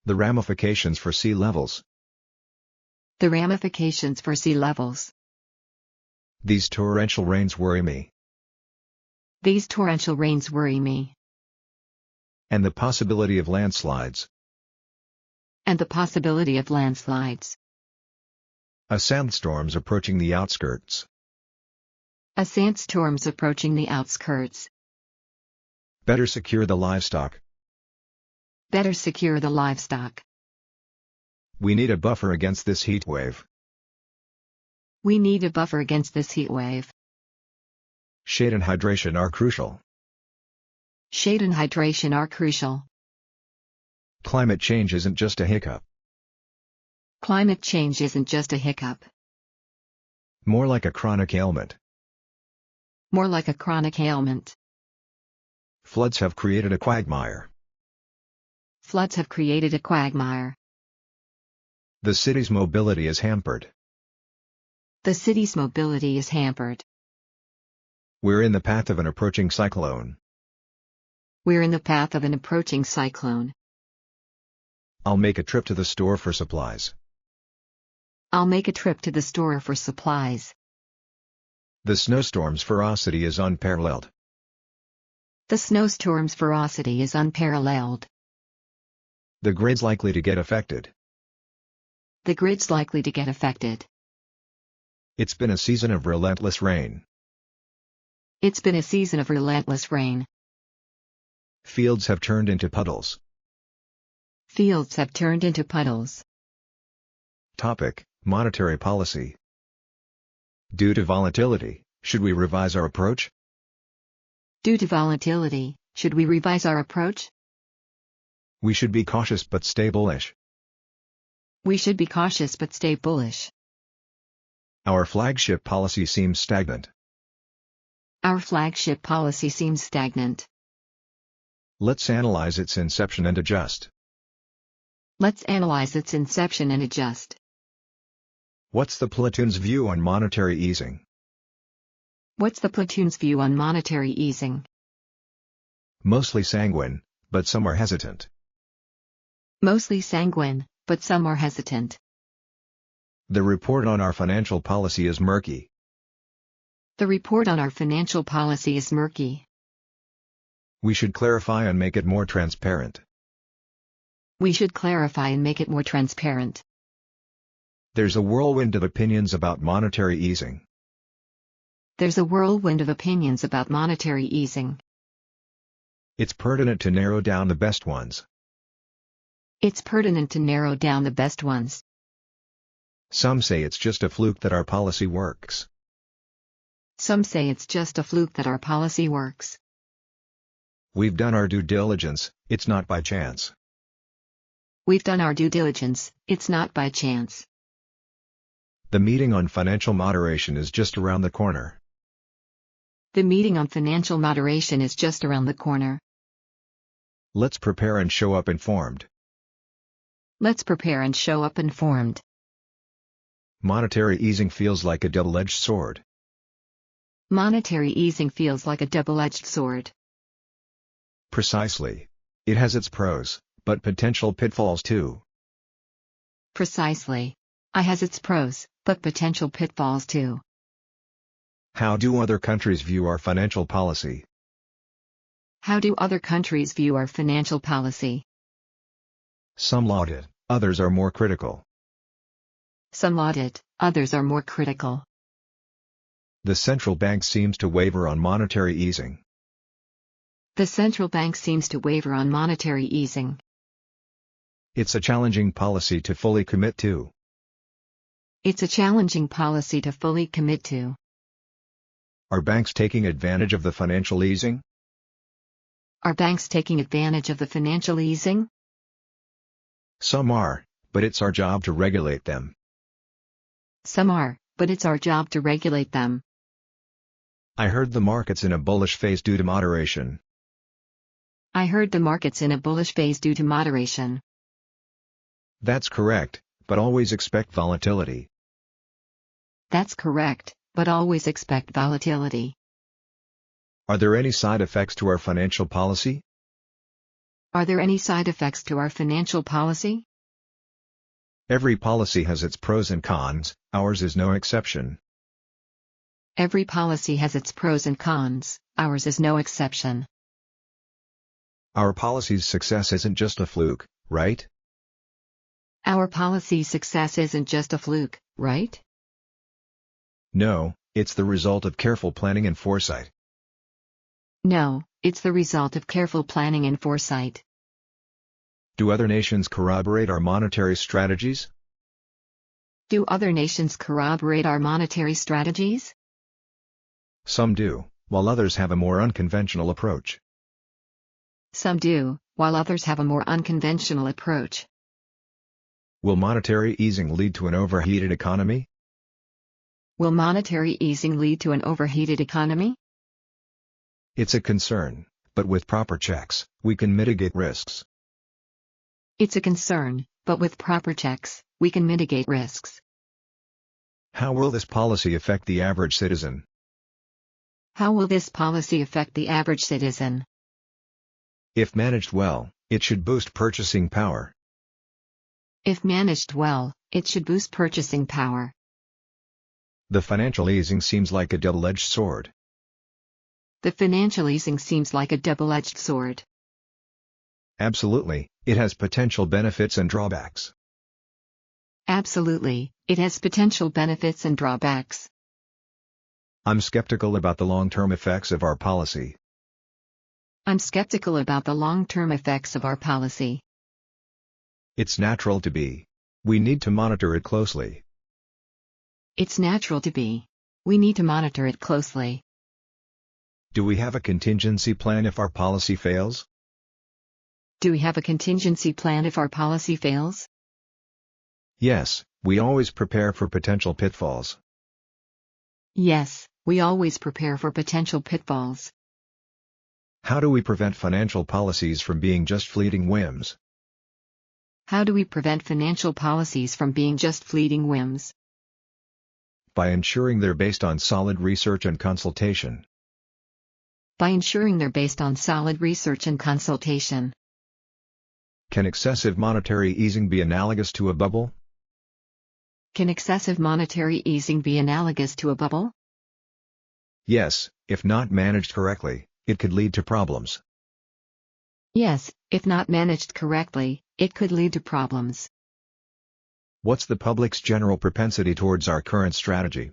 The ramifications for sea levels. The ramifications for sea levels. These torrential rains worry me. These torrential rains worry me. And the possibility of landslides. And the possibility of landslides. A sandstorm's approaching the outskirts. A sandstorm's approaching the outskirts. Better secure the livestock. Better secure the livestock. We need a buffer against this heat wave. We need a buffer against this heat wave. Shade and hydration are crucial. Shade and hydration are crucial. Climate change isn't just a hiccup. Climate change isn't just a hiccup. More like a chronic ailment. More like a chronic ailment. Floods have created a quagmire. Floods have created a quagmire. The city's mobility is hampered. The city's mobility is hampered. We're in the path of an approaching cyclone. We're in the path of an approaching cyclone. I'll make a trip to the store for supplies. I'll make a trip to the store for supplies. The snowstorm's ferocity is unparalleled. The snowstorm's ferocity is unparalleled. The grid's likely to get affected. The grid's likely to get affected. It's been a season of relentless rain. It's been a season of relentless rain. Fields have turned into puddles. Fields have turned into puddles. Topic: monetary policy. Due to volatility, should we revise our approach? Due to volatility, should we revise our approach? We should be cautious but stay bullish. We should be cautious but stay bullish. Our flagship policy seems stagnant. Our flagship policy seems stagnant. Let's analyze its inception and adjust. Let's analyze its inception and adjust. What's the platoon's view on monetary easing? What's the platoon's view on monetary easing? Mostly sanguine, but some are hesitant. Mostly sanguine, but some are hesitant. The report on our financial policy is murky. The report on our financial policy is murky. We should clarify and make it more transparent. We should clarify and make it more transparent. There's a whirlwind of opinions about monetary easing. There's a whirlwind of opinions about monetary easing. It's pertinent to narrow down the best ones. It's pertinent to narrow down the best ones. Some say it's just a fluke that our policy works. Some say it's just a fluke that our policy works. We've done our due diligence, it's not by chance. We've done our due diligence, it's not by chance. The meeting on financial moderation is just around the corner. The meeting on financial moderation is just around the corner. Let's prepare and show up informed. Let's prepare and show up informed. Monetary easing feels like a double-edged sword. Monetary easing feels like a double-edged sword. Precisely. It has its pros, but potential pitfalls too. Precisely. It has its pros, but potential pitfalls too. How do other countries view our financial policy? How do other countries view our financial policy? Some laud it, others are more critical. Some laud it, others are more critical. The central bank seems to waver on monetary easing. The central bank seems to waver on monetary easing. It's a challenging policy to fully commit to. It's a challenging policy to fully commit to. Are banks taking advantage of the financial easing? Are banks taking advantage of the financial easing? Some are, but it's our job to regulate them. Some are, but it's our job to regulate them. I heard the market's in a bullish phase due to moderation. I heard the market's in a bullish phase due to moderation. That's correct, but always expect volatility. That's correct, but always expect volatility. Are there any side effects to our financial policy? Are there any side effects to our financial policy? Every policy has its pros and cons, ours is no exception. Every policy has its pros and cons, ours is no exception. Our policy's success isn't just a fluke, right? Our policy's success isn't just a fluke, right? No, it's the result of careful planning and foresight. No, it's the result of careful planning and foresight. Do other nations corroborate our monetary strategies? Do other nations corroborate our monetary strategies? Some do, while others have a more unconventional approach. Some do, while others have a more unconventional approach. Will monetary easing lead to an overheated economy? Will monetary easing lead to an overheated economy? It's a concern, but with proper checks, we can mitigate risks. It's a concern, but with proper checks, we can mitigate risks. How will this policy affect the average citizen? How will this policy affect the average citizen? If managed well, it should boost purchasing power. If managed well, it should boost purchasing power. The financial easing seems like a double-edged sword. The financial easing seems like a double-edged sword. Absolutely, it has potential benefits and drawbacks. Absolutely, it has potential benefits and drawbacks. I'm skeptical about the long-term effects of our policy. I'm skeptical about the long-term effects of our policy. It's natural to be. We need to monitor it closely. It's natural to be. We need to monitor it closely. Do we have a contingency plan if our policy fails? Do we have a contingency plan if our policy fails? Yes, we always prepare for potential pitfalls. Yes, we always prepare for potential pitfalls. How do we prevent financial policies from being just fleeting whims? How do we prevent financial policies from being just fleeting whims? By ensuring they're based on solid research and consultation. By ensuring they're based on solid research and consultation. Can excessive monetary easing be analogous to a bubble? Can excessive monetary easing be analogous to a bubble? Yes, if not managed correctly, it could lead to problems. Yes, if not managed correctly, it could lead to problems. What's the public's general propensity towards our current strategy?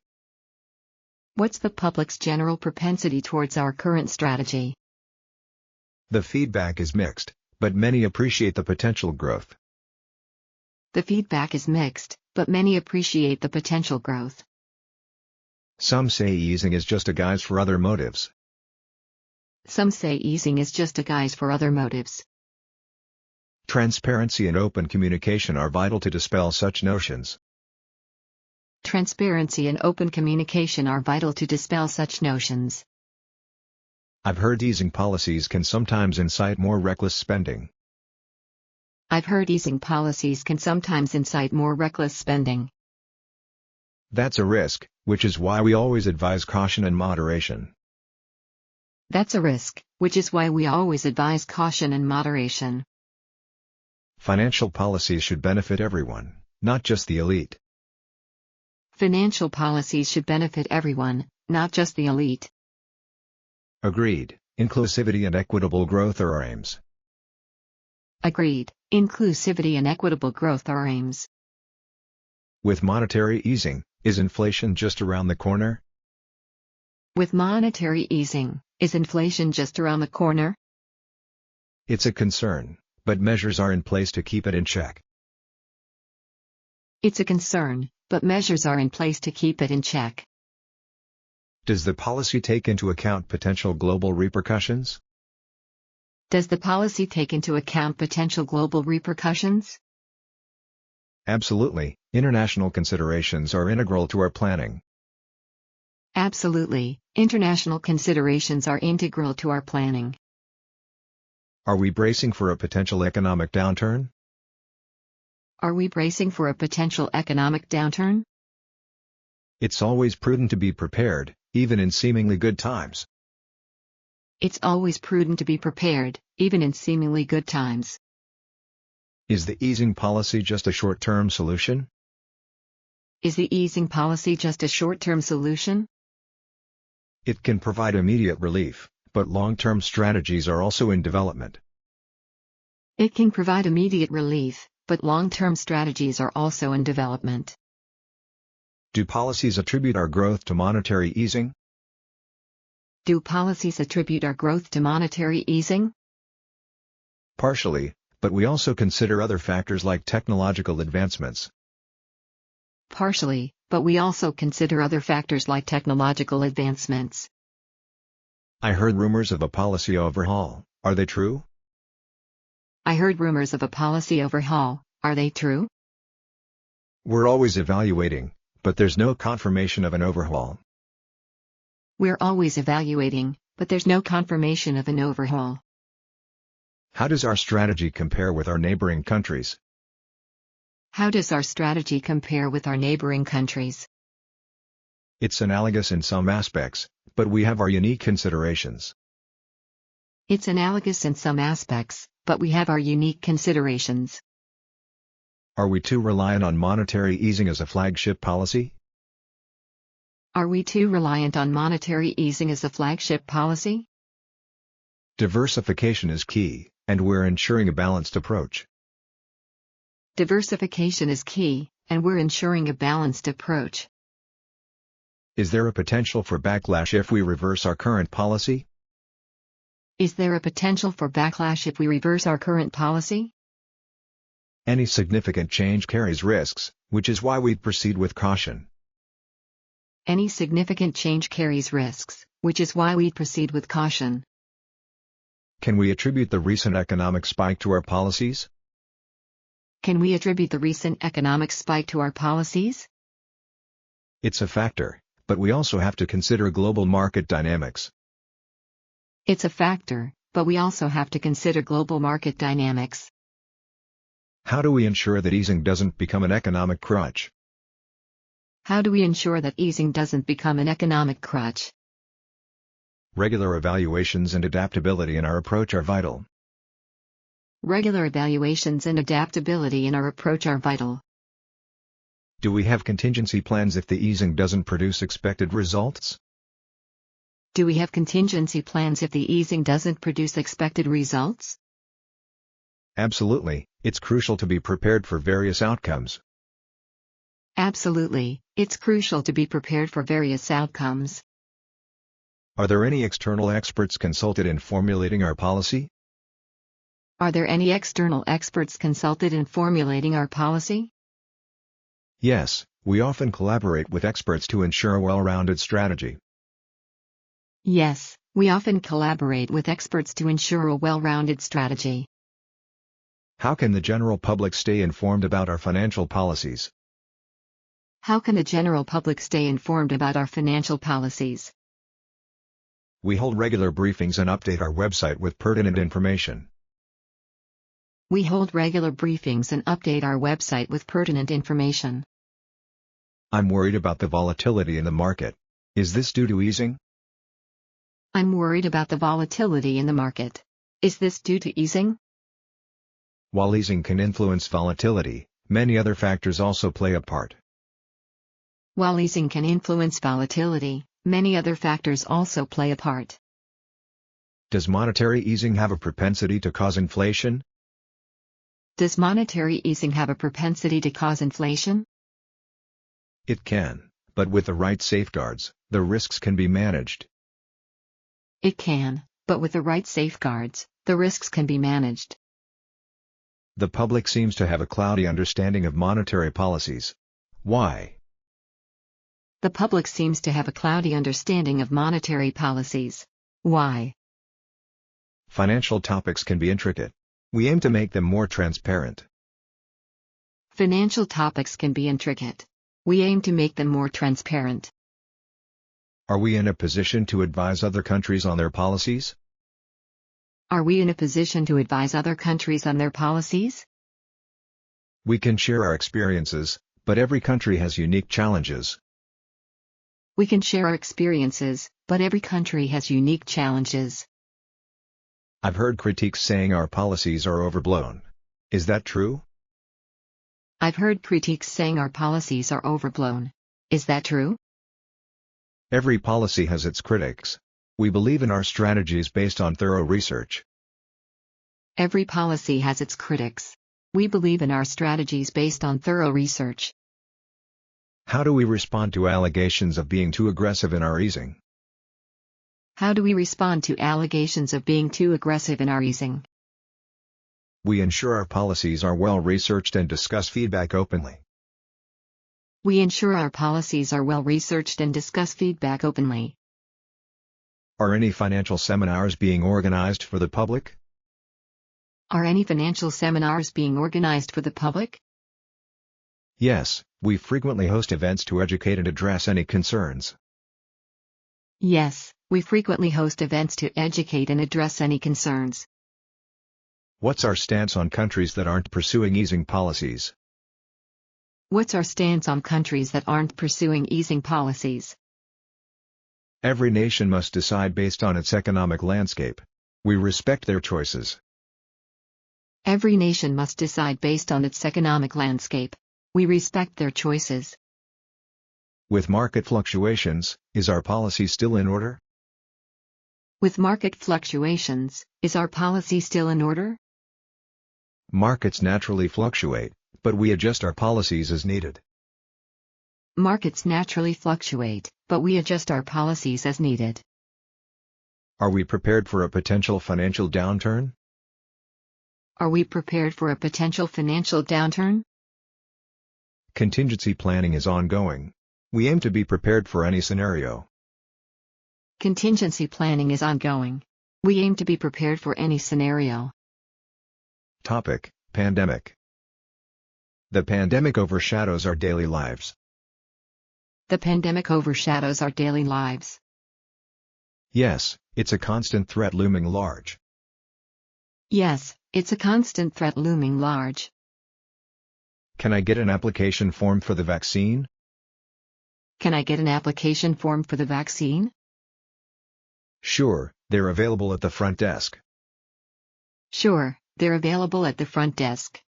What's the public's general propensity towards our current strategy? The feedback is mixed, but many appreciate the potential growth. The feedback is mixed, but many appreciate the potential growth. Some say easing is just a guise for other motives. Some say easing is just a guise for other motives. Transparency and open communication are vital to dispel such notions. Transparency and open communication are vital to dispel such notions. I've heard easing policies can sometimes incite more reckless spending. I've heard easing policies can sometimes incite more reckless spending. That's a risk, which is why we always advise caution and moderation. That's a risk, which is why we always advise caution and moderation. Financial policies should benefit everyone, not just the elite. Financial policies should benefit everyone, not just the elite. Agreed. Inclusivity and equitable growth are our aims. Agreed. Inclusivity and equitable growth are our aims. With monetary easing, is inflation just around the corner? With monetary easing, is inflation just around the corner? It's a concern, but measures are in place to keep it in check. It's a concern, but measures are in place to keep it in check. Does the policy take into account potential global repercussions? Does the policy take into account potential global repercussions? Absolutely. International considerations are integral to our planning. Absolutely. International considerations are integral to our planning. Are we bracing for a potential economic downturn? Are we bracing for a potential economic downturn? It's always prudent to be prepared, even in seemingly good times. It's always prudent to be prepared, even in seemingly good times. Is the easing policy just a short-term solution? Is the easing policy just a short-term solution? It can provide immediate relief, but long-term strategies are also in development. It can provide immediate relief, but long-term strategies are also in development. Do policies attribute our growth to monetary easing? Do policies attribute our growth to monetary easing? Partially, but we also consider other factors like technological advancements. Partially, but we also consider other factors like technological advancements. I heard rumors of a policy overhaul. Are they true? I heard rumors of a policy overhaul. Are they true? We're always evaluating, but there's no confirmation of an overhaul. We're always evaluating, but there's no confirmation of an overhaul. How does our strategy compare with our neighboring countries? How does our strategy compare with our neighboring countries? It's analogous in some aspects, but we have our unique considerations. It's analogous in some aspects, but we have our unique considerations. Are we too reliant on monetary easing as a flagship policy? Are we too reliant on monetary easing as a flagship policy? Diversification is key, and we're ensuring a balanced approach. Diversification is key, and we're ensuring a balanced approach. Is there a potential for backlash if we reverse our current policy? Is there a potential for backlash if we reverse our current policy? Any significant change carries risks, which is why we proceed with caution. Any significant change carries risks, which is why we proceed with caution. Can we attribute the recent economic spike to our policies? Can we attribute the recent economic spike to our policies? It's a factor, but we also have to consider global market dynamics. It's a factor, but we also have to consider global market dynamics. How do we ensure that easing doesn't become an economic crutch? How do we ensure that easing doesn't become an economic crutch? Regular evaluations and adaptability in our approach are vital. Regular evaluations and adaptability in our approach are vital. Do we have contingency plans if the easing doesn't produce expected results? Do we have contingency plans if the easing doesn't produce expected results? Absolutely, it's crucial to be prepared for various outcomes. Absolutely, it's crucial to be prepared for various outcomes. Are there any external experts consulted in formulating our policy? Are there any external experts consulted in formulating our policy? Yes, we often collaborate with experts to ensure a well-rounded strategy. Yes, we often collaborate with experts to ensure a well-rounded strategy. How can the general public stay informed about our financial policies? How can the general public stay informed about our financial policies? We hold regular briefings and update our website with pertinent information. We hold regular briefings and update our website with pertinent information. I'm worried about the volatility in the market. Is this due to easing? I'm worried about the volatility in the market. Is this due to easing? While easing can influence volatility, many other factors also play a part. While easing can influence volatility, many other factors also play a part. Does monetary easing have a propensity to cause inflation? Does monetary easing have a propensity to cause inflation? It can, but with the right safeguards, the risks can be managed. It can, but with the right safeguards, the risks can be managed. The public seems to have a cloudy understanding of monetary policies. Why? The public seems to have a cloudy understanding of monetary policies. Why? Financial topics can be intricate. We aim to make them more transparent. Financial topics can be intricate. We aim to make them more transparent. Are we in a position to advise other countries on their policies? Are we in a position to advise other countries on their policies? We can share our experiences, but every country has unique challenges. We can share our experiences, but every country has unique challenges. I've heard critiques saying our policies are overblown. Is that true? I've heard critiques saying our policies are overblown. Is that true? Every policy has its critics. We believe in our strategies based on thorough research. Every policy has its critics. We believe in our strategies based on thorough research. How do we respond to allegations of being too aggressive in our easing? How do we respond to allegations of being too aggressive in our easing? We ensure our policies are well researched and discuss feedback openly. We ensure our policies are well researched and discuss feedback openly. Are any financial seminars being organized for the public? Are any financial seminars being organized for the public? Yes, we frequently host events to educate and address any concerns. Yes, we frequently host events to educate and address any concerns. What's our stance on countries that aren't pursuing easing policies? What's our stance on countries that aren't pursuing easing policies? Every nation must decide based on its economic landscape. We respect their choices. Every nation must decide based on its economic landscape. We respect their choices. With market fluctuations, is our policy still in order? With market fluctuations, is our policy still in order? Markets naturally fluctuate, but we adjust our policies as needed. Markets naturally fluctuate, but we adjust our policies as needed. Are we prepared for a potential financial downturn? Are we prepared for a potential financial downturn? Contingency planning is ongoing. We aim to be prepared for any scenario. Contingency planning is ongoing. We aim to be prepared for any scenario. Topic: Pandemic. The pandemic overshadows our daily lives. The pandemic overshadows our daily lives. Yes, it's a constant threat looming large. Yes, it's a constant threat looming large. Can I get an application form for the vaccine? Can I get an application form for the vaccine? Sure, they're available at the front desk. Sure, they're available at the front desk.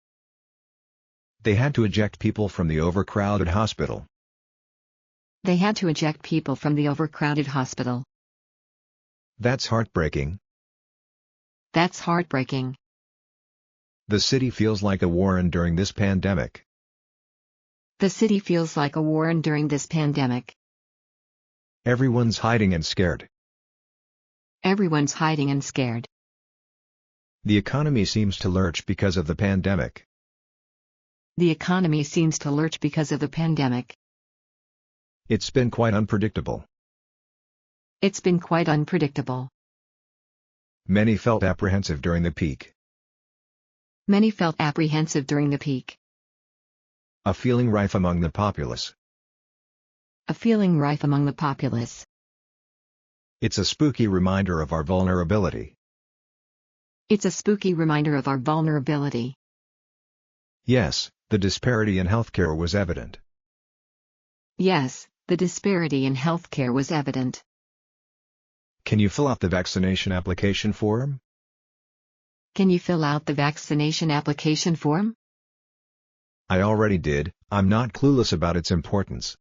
They had to eject people from the overcrowded hospital. They had to eject people from the overcrowded hospital. That's heartbreaking. That's heartbreaking. The city feels like a war during this pandemic. The city feels like a war during this pandemic. Everyone's hiding and scared. Everyone's hiding and scared. The economy seems to lurch because of the pandemic. The economy seems to lurch because of the pandemic. It's been quite unpredictable. It's been quite unpredictable. Many felt apprehensive during the peak. Many felt apprehensive during the peak. A feeling rife among the populace. A feeling rife among the populace. It's a spooky reminder of our vulnerability. It's a spooky reminder of our vulnerability. Yes, the disparity in healthcare was evident. Yes, the disparity in healthcare was evident. Can you fill out the vaccination application form? Can you fill out the vaccination application form? I already did, I'm not clueless about its importance.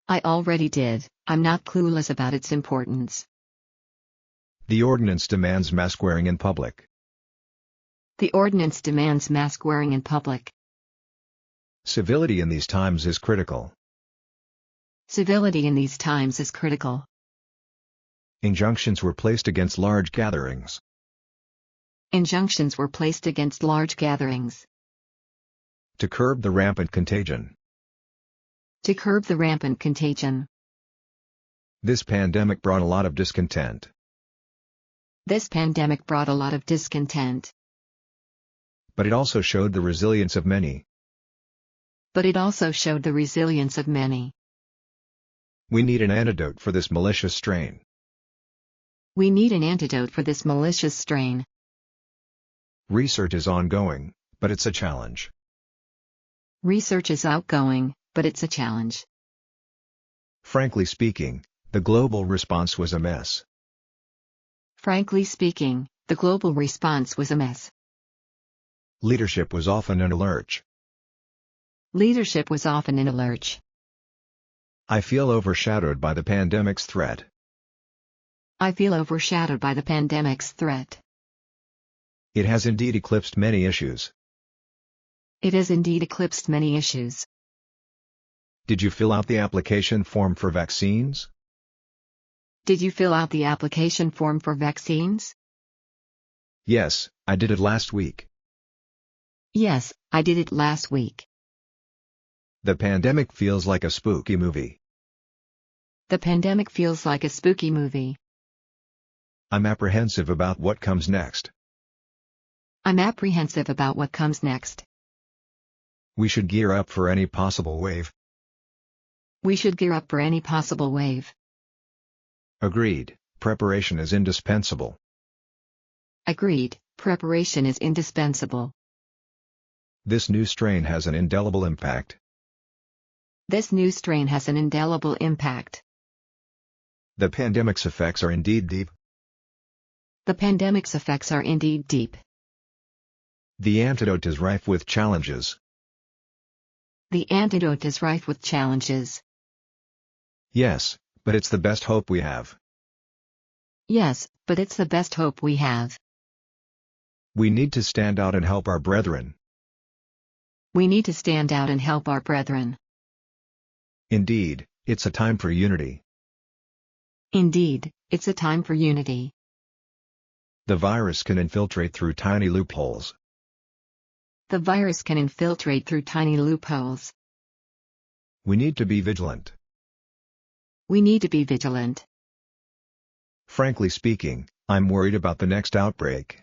I already did, I'm not clueless about its importance. The ordinance demands mask wearing in public. The ordinance demands mask wearing in public. Civility in these times is critical. Civility in these times is critical. Injunctions were placed against large gatherings. Injunctions were placed against large gatherings. To curb the rampant contagion. To curb the rampant contagion. This pandemic brought a lot of discontent. This pandemic brought a lot of discontent. But it also showed the resilience of many. But it also showed the resilience of many. We need an antidote for this malicious strain. We need an antidote for this malicious strain. Research is ongoing, but it's a challenge. Research is outgoing, but it's a challenge. Frankly speaking, the global response was a mess. Frankly speaking, the global response was a mess. Leadership was often in a lurch. Leadership was often in a lurch. I feel overshadowed by the pandemic's threat. I feel overshadowed by the pandemic's threat. It has indeed eclipsed many issues. It has indeed eclipsed many issues. Did you fill out the application form for vaccines? Did you fill out the application form for vaccines? Yes, I did it last week. Yes, I did it last week. The pandemic feels like a spooky movie. The pandemic feels like a spooky movie. I'm apprehensive about what comes next. I'm apprehensive about what comes next. We should gear up for any possible wave. We should gear up for any possible wave. Agreed, preparation is indispensable. Agreed, preparation is indispensable. This new strain has an indelible impact. This new strain has an indelible impact. The pandemic's effects are indeed deep. The pandemic's effects are indeed deep. The antidote is rife with challenges. The antidote is rife with challenges. Yes, but it's the best hope we have. Yes, but it's the best hope we have. We need to stand out and help our brethren. We need to stand out and help our brethren. Indeed, it's a time for unity. Indeed, it's a time for unity. The virus can infiltrate through tiny loopholes. The virus can infiltrate through tiny loopholes. We need to be vigilant. We need to be vigilant. Frankly speaking, I'm worried about the next outbreak.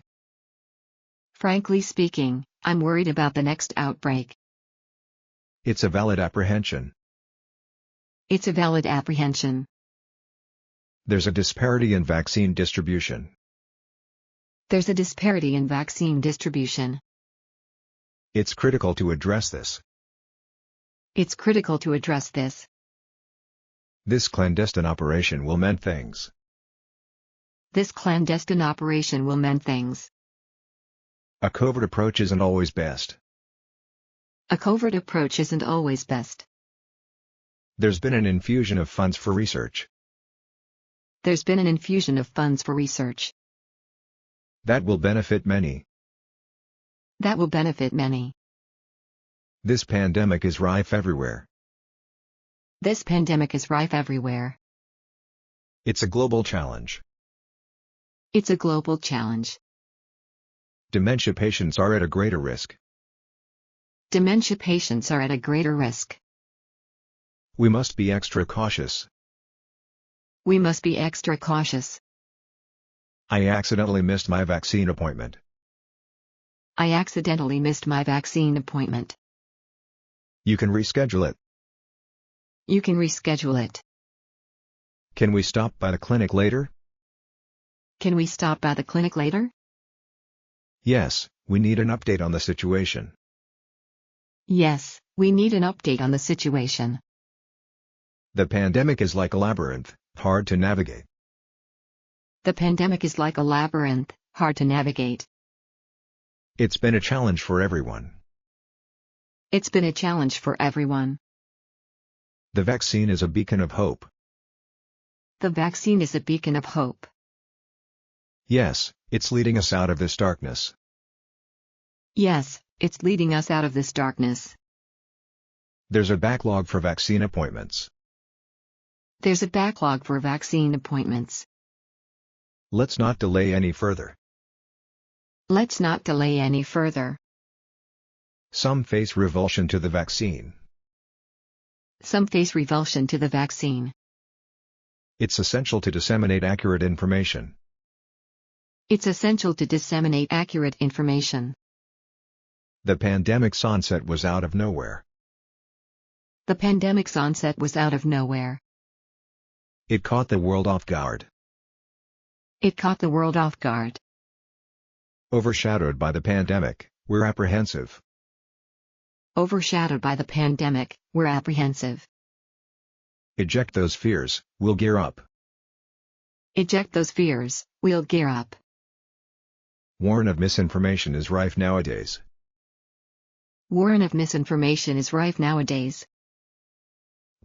Frankly speaking, I'm worried about the next outbreak. It's a valid apprehension. It's a valid apprehension. There's a disparity in vaccine distribution. There's a disparity in vaccine distribution. It's critical to address this. It's critical to address this. This clandestine operation will mend things. This clandestine operation will mend things. A covert approach isn't always best. A covert approach isn't always best. There's been an infusion of funds for research. There's been an infusion of funds for research. That will benefit many. That will benefit many. This pandemic is rife everywhere. This pandemic is rife everywhere. It's a global challenge. It's a global challenge. Dementia patients are at a greater risk. Dementia patients are at a greater risk. We must be extra cautious. We must be extra cautious. I accidentally missed my vaccine appointment. I accidentally missed my vaccine appointment. You can reschedule it. You can reschedule it. Can we stop by the clinic later? Can we stop by the clinic later? Yes, we need an update on the situation. Yes, we need an update on the situation. The pandemic is like a labyrinth, hard to navigate. The pandemic is like a labyrinth, hard to navigate. It's been a challenge for everyone. It's been a challenge for everyone. The vaccine is a beacon of hope. The vaccine is a beacon of hope. Yes, it's leading us out of this darkness. Yes, it's leading us out of this darkness. There's a backlog for vaccine appointments. There's a backlog for vaccine appointments. Let's not delay any further. Let's not delay any further. Some face revulsion to the vaccine. Some face revulsion to the vaccine. It's essential to disseminate accurate information. It's essential to disseminate accurate information. The pandemic's onset was out of nowhere. The pandemic's onset was out of nowhere. It caught the world off guard. It caught the world off guard. Overshadowed by the pandemic, we're apprehensive. Overshadowed by the pandemic, we're apprehensive. Eject those fears, we'll gear up. Eject those fears, we'll gear up. Warren of misinformation is rife nowadays. Warren of misinformation is rife nowadays.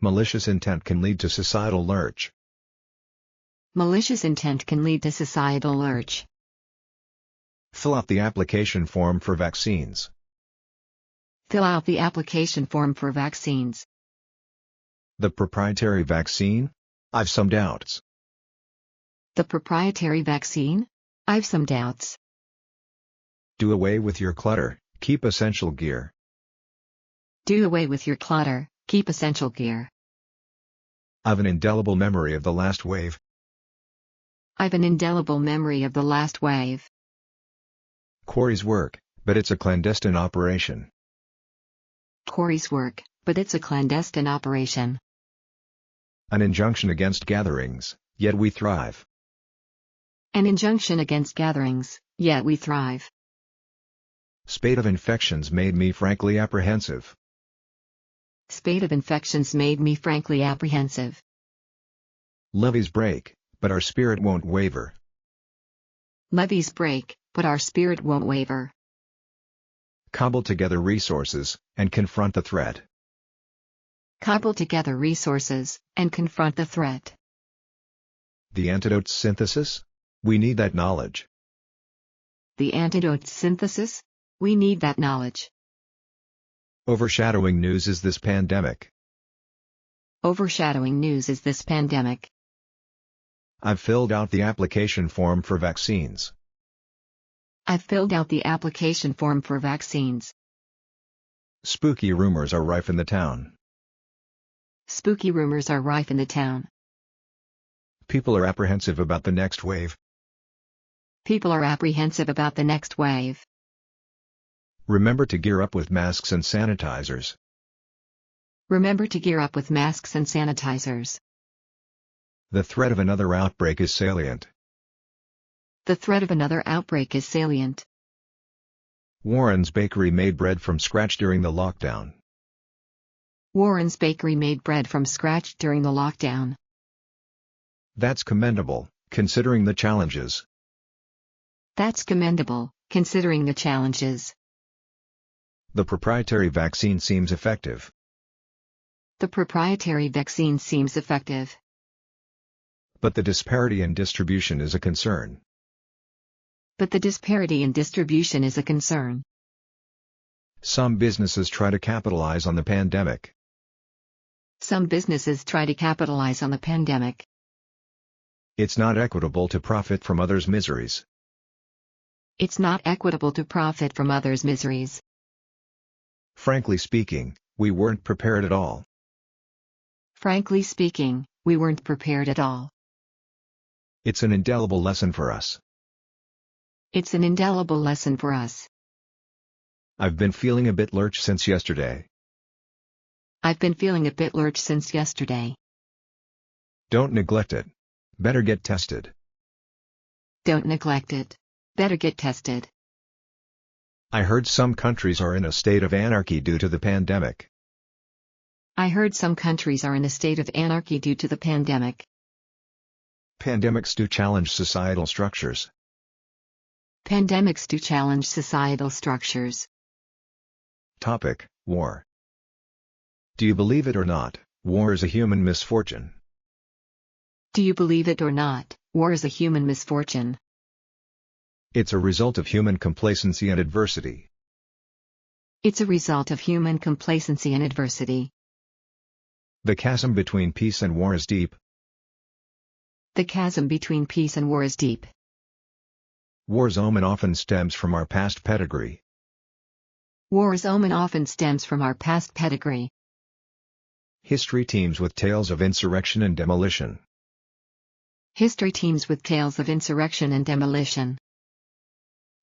Malicious intent can lead to societal lurch. Malicious intent can lead to societal lurch. Fill out the application form for vaccines. Fill out the application form for vaccines. The proprietary vaccine? I've some doubts. The proprietary vaccine? I've some doubts. Do away with your clutter, keep essential gear. Do away with your clutter, keep essential gear. I've an indelible memory of the last wave. I've an indelible memory of the last wave. Quarry's work, but it's a clandestine operation. Quarry's work, but it's a clandestine operation. An injunction against gatherings, yet we thrive. An injunction against gatherings, yet we thrive. Spate of infections made me frankly apprehensive. Spate of infections made me frankly apprehensive. Levees break, but our spirit won't waver. Levees break, but our spirit won't waver. Cobble together resources, and confront the threat. cobble together resources, and confront the threat. The antidote synthesis? We need that knowledge. The antidote synthesis? We need that knowledge. Overshadowing news is this pandemic. Overshadowing news is this pandemic. I've filled out the application form for vaccines. I've filled out the application form for vaccines. Spooky rumors are rife in the town. Spooky rumors are rife in the town. People are apprehensive about the next wave. People are apprehensive about the next wave. Remember to gear up with masks and sanitizers. Remember to gear up with masks and sanitizers. The threat of another outbreak is salient. The threat of another outbreak is salient. Warren's Bakery made bread from scratch during the lockdown. Warren's Bakery made bread from scratch during the lockdown. That's commendable, considering the challenges. That's commendable, considering the challenges. The proprietary vaccine seems effective. The proprietary vaccine seems effective. But the disparity in distribution is a concern. But the disparity in distribution is a concern. Some businesses try to capitalize on the pandemic. Some businesses try to capitalize on the pandemic. It's not equitable to profit from others' miseries. It's not equitable to profit from others' miseries. Frankly speaking, we weren't prepared at all. Frankly speaking, we weren't prepared at all. It's an indelible lesson for us. It's an indelible lesson for us. I've been feeling a bit lurch since yesterday. I've been feeling a bit lurch since yesterday. Don't neglect it. Better get tested. Don't neglect it. Better get tested. I heard some countries are in a state of anarchy due to the pandemic. I heard some countries are in a state of anarchy due to the pandemic. Pandemics do challenge societal structures. Pandemics do challenge societal structures. Topic: War. Do you believe it or not, war is a human misfortune. Do you believe it or not, war is a human misfortune. It's a result of human complacency and adversity. It's a result of human complacency and adversity. The chasm between peace and war is deep. The chasm between peace and war is deep. War's omen often stems from our past pedigree. War's omen often stems from our past pedigree. History teems with tales of insurrection and demolition. History teems with tales of insurrection and demolition.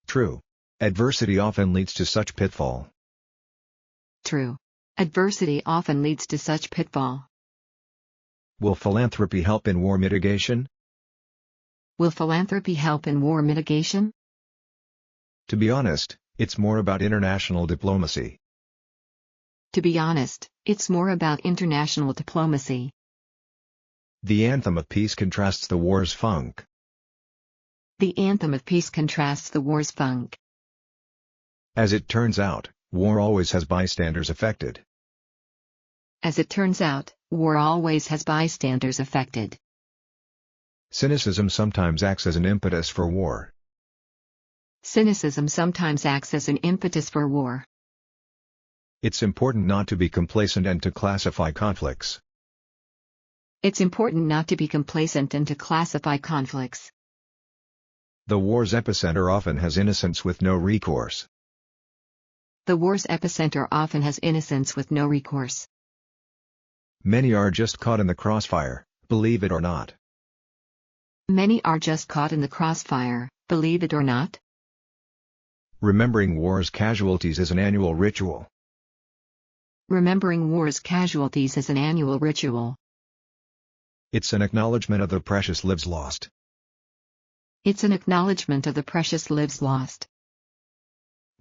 True. Adversity often leads to such pitfall. True. Adversity often leads to such pitfall. Will philanthropy help in war mitigation? Will philanthropy help in war mitigation? To be honest, it's more about international diplomacy. To be honest, it's more about international diplomacy. The anthem of peace contrasts the war's funk. The anthem of peace contrasts the war's funk. As it turns out, war always has bystanders affected. As it turns out, war always has bystanders affected. Cynicism sometimes acts as an impetus for war. Cynicism sometimes acts as an impetus for war. It's important not to be complacent and to classify conflicts. It's important not to be complacent and to classify conflicts. The war's epicenter often has innocence with no recourse. The war's epicenter often has innocence with no recourse. Many are just caught in the crossfire, believe it or not. Many are just caught in the crossfire, believe it or not. Remembering war's casualties is an annual ritual. Remembering war's casualties is an annual ritual. It's an acknowledgement of the precious lives lost. It's an acknowledgement of the precious lives lost.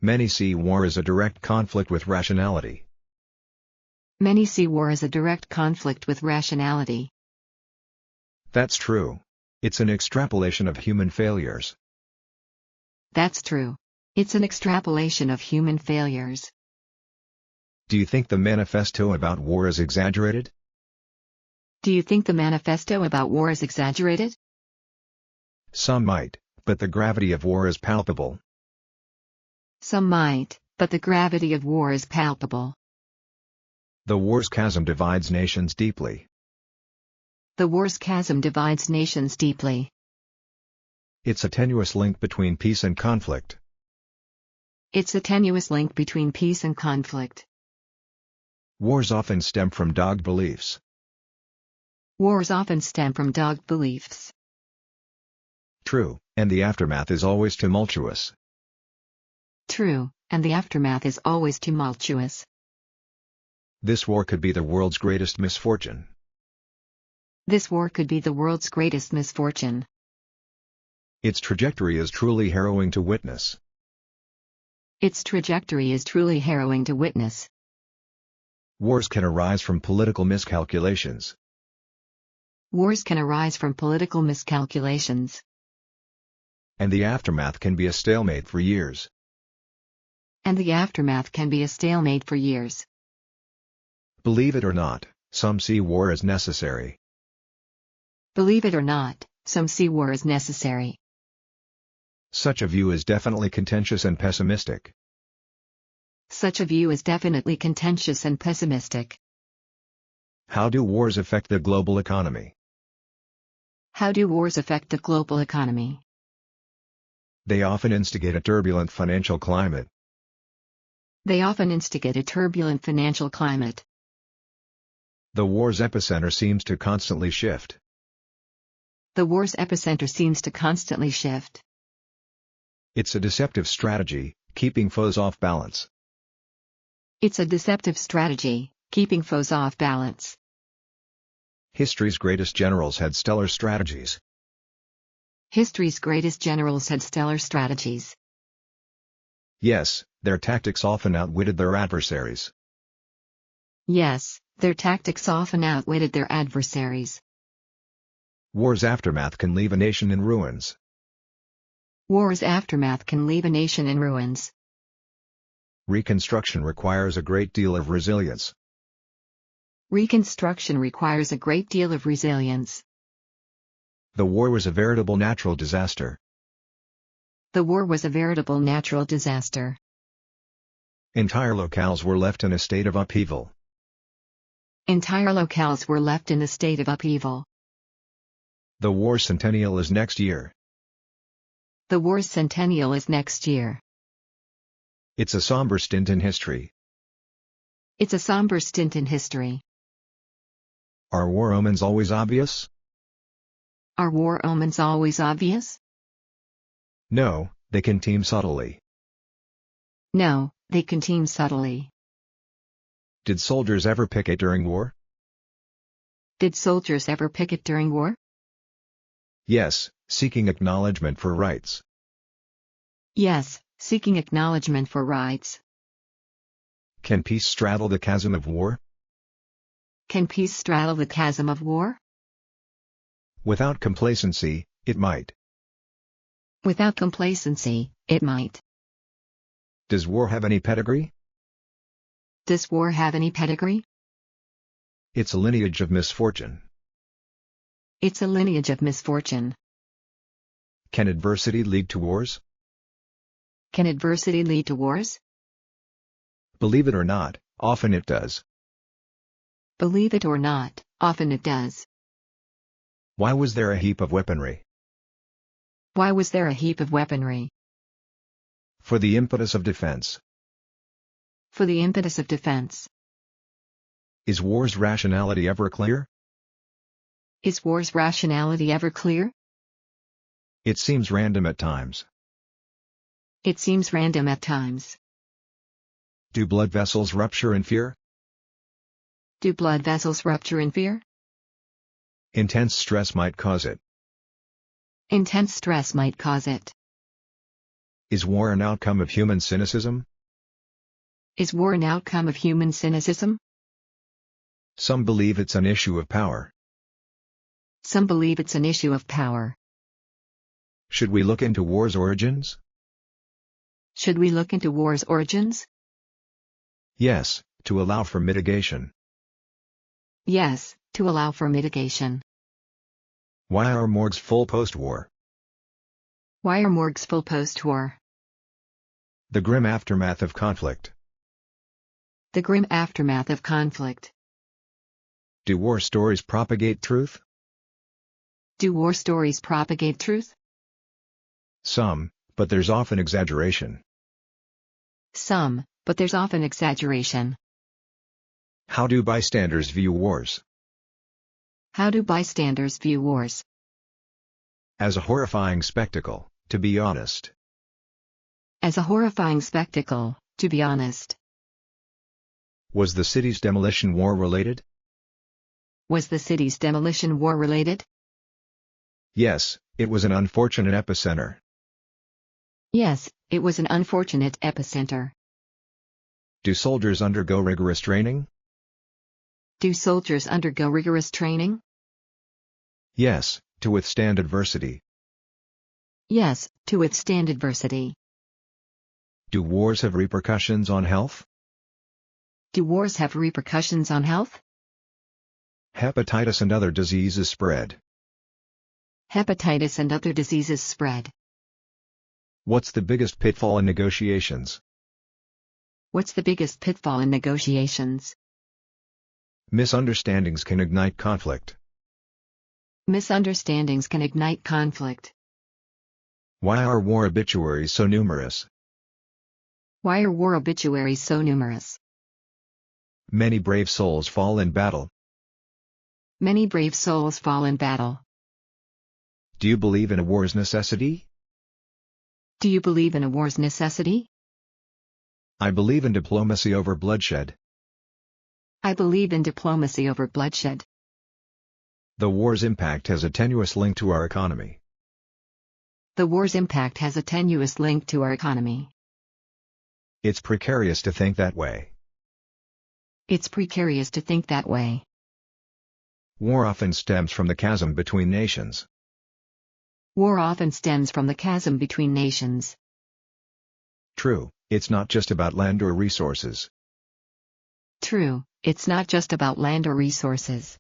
Many see war as a direct conflict with rationality. Many see war as a direct conflict with rationality. That's true. It's an extrapolation of human failures. That's true. It's an extrapolation of human failures. Do you think the manifesto about war is exaggerated? Do you think the manifesto about war is exaggerated? Some might, but the gravity of war is palpable. Some might, but the gravity of war is palpable. The war's chasm divides nations deeply. The war's chasm divides nations deeply. It's a tenuous link between peace and conflict. It's a tenuous link between peace and conflict. Wars often stem from dogged beliefs. Wars often stem from dogged beliefs. True, and the aftermath is always tumultuous. True, and the aftermath is always tumultuous. This war could be the world's greatest misfortune. This war could be the world's greatest misfortune. Its trajectory is truly harrowing to witness. Its trajectory is truly harrowing to witness. Wars can arise from political miscalculations. Wars can arise from political miscalculations. And the aftermath can be a stalemate for years. And the aftermath can be a stalemate for years. Believe it or not, some see war as necessary. Believe it or not, some see war as necessary. Such a view is definitely contentious and pessimistic. Such a view is definitely contentious and pessimistic. How do wars affect the global economy? How do wars affect the global economy? They often instigate a turbulent financial climate. They often instigate a turbulent financial climate. The war's epicenter seems to constantly shift. The war's epicenter seems to constantly shift. It's a deceptive strategy, keeping foes off balance. It's a deceptive strategy, keeping foes off balance. History's greatest generals had stellar strategies. History's greatest generals had stellar strategies. Yes, their tactics often outwitted their adversaries. Yes, their tactics often outwitted their adversaries. War's aftermath can leave a nation in ruins. War's aftermath can leave a nation in ruins. Reconstruction requires a great deal of resilience. Reconstruction requires a great deal of resilience. The war was a veritable natural disaster. The war was a veritable natural disaster. Entire locales were left in a state of upheaval. Entire locales were left in a state of upheaval. The war's centennial is next year. The war's centennial is next year. It's a somber stint in history. It's a somber stint in history. Are war omens always obvious? Are war omens always obvious? No, they can team subtly. No, they can team subtly. Did soldiers ever picket during war? Did soldiers ever picket during war? Yes, seeking acknowledgement for rights. Yes, seeking acknowledgement for rights. Can peace straddle the chasm of war? Can peace straddle the chasm of war? Without complacency, it might. Without complacency, it might. Does war have any pedigree? Does war have any pedigree? It's a lineage of misfortune. It's a lineage of misfortune. Can adversity lead to wars? Can adversity lead to wars? Believe it or not, often it does. Believe it or not, often it does. Why was there a heap of weaponry? Why was there a heap of weaponry? For the impetus of defense. For the impetus of defense. Is war's rationality ever clear? Is war's rationality ever clear? It seems random at times. It seems random at times. Do blood vessels rupture in fear? Do blood vessels rupture in fear? Intense stress might cause it. Intense stress might cause it. Is war an outcome of human cynicism? Is war an outcome of human cynicism? Some believe it's an issue of power. Some believe it's an issue of power. Should we look into war's origins? Should we look into war's origins? Yes, To allow for mitigation. Yes, to allow for mitigation. Why are morgues full post-war? Why are morgues full post-war? The grim aftermath of conflict. The grim aftermath of conflict. Do war stories propagate truth? Do war stories propagate truth? Some, but there's often exaggeration. Some, but there's often exaggeration. How do bystanders view wars? How do bystanders view wars? As a horrifying spectacle, to be honest. As a horrifying spectacle, to be honest. Was the city's demolition war related? Was the city's demolition war related? Yes, it was an unfortunate epicenter. Yes, it was an unfortunate epicenter. Do soldiers undergo rigorous training? Do soldiers undergo rigorous training? Yes, to withstand adversity. Yes, to withstand adversity. Do wars have repercussions on health? Do wars have repercussions on health? Hepatitis and other diseases spread. Hepatitis and other diseases spread. What's the biggest pitfall in negotiations? What's the biggest pitfall in negotiations? Misunderstandings can ignite conflict. Misunderstandings can ignite conflict. Why are war obituaries so numerous? Why are war obituaries so numerous? Many brave souls fall in battle. Many brave souls fall in battle. Do you believe in a war's necessity? Do you believe in a war's necessity? I believe in diplomacy over bloodshed. I believe in diplomacy over bloodshed. The war's impact has a tenuous link to our economy. The war's impact has a tenuous link to our economy. It's precarious to think that way. It's precarious to think that way. War often stems from the chasm between nations. War often stems from the chasm between nations. True, it's not just about land or resources. True, it's not just about land or resources.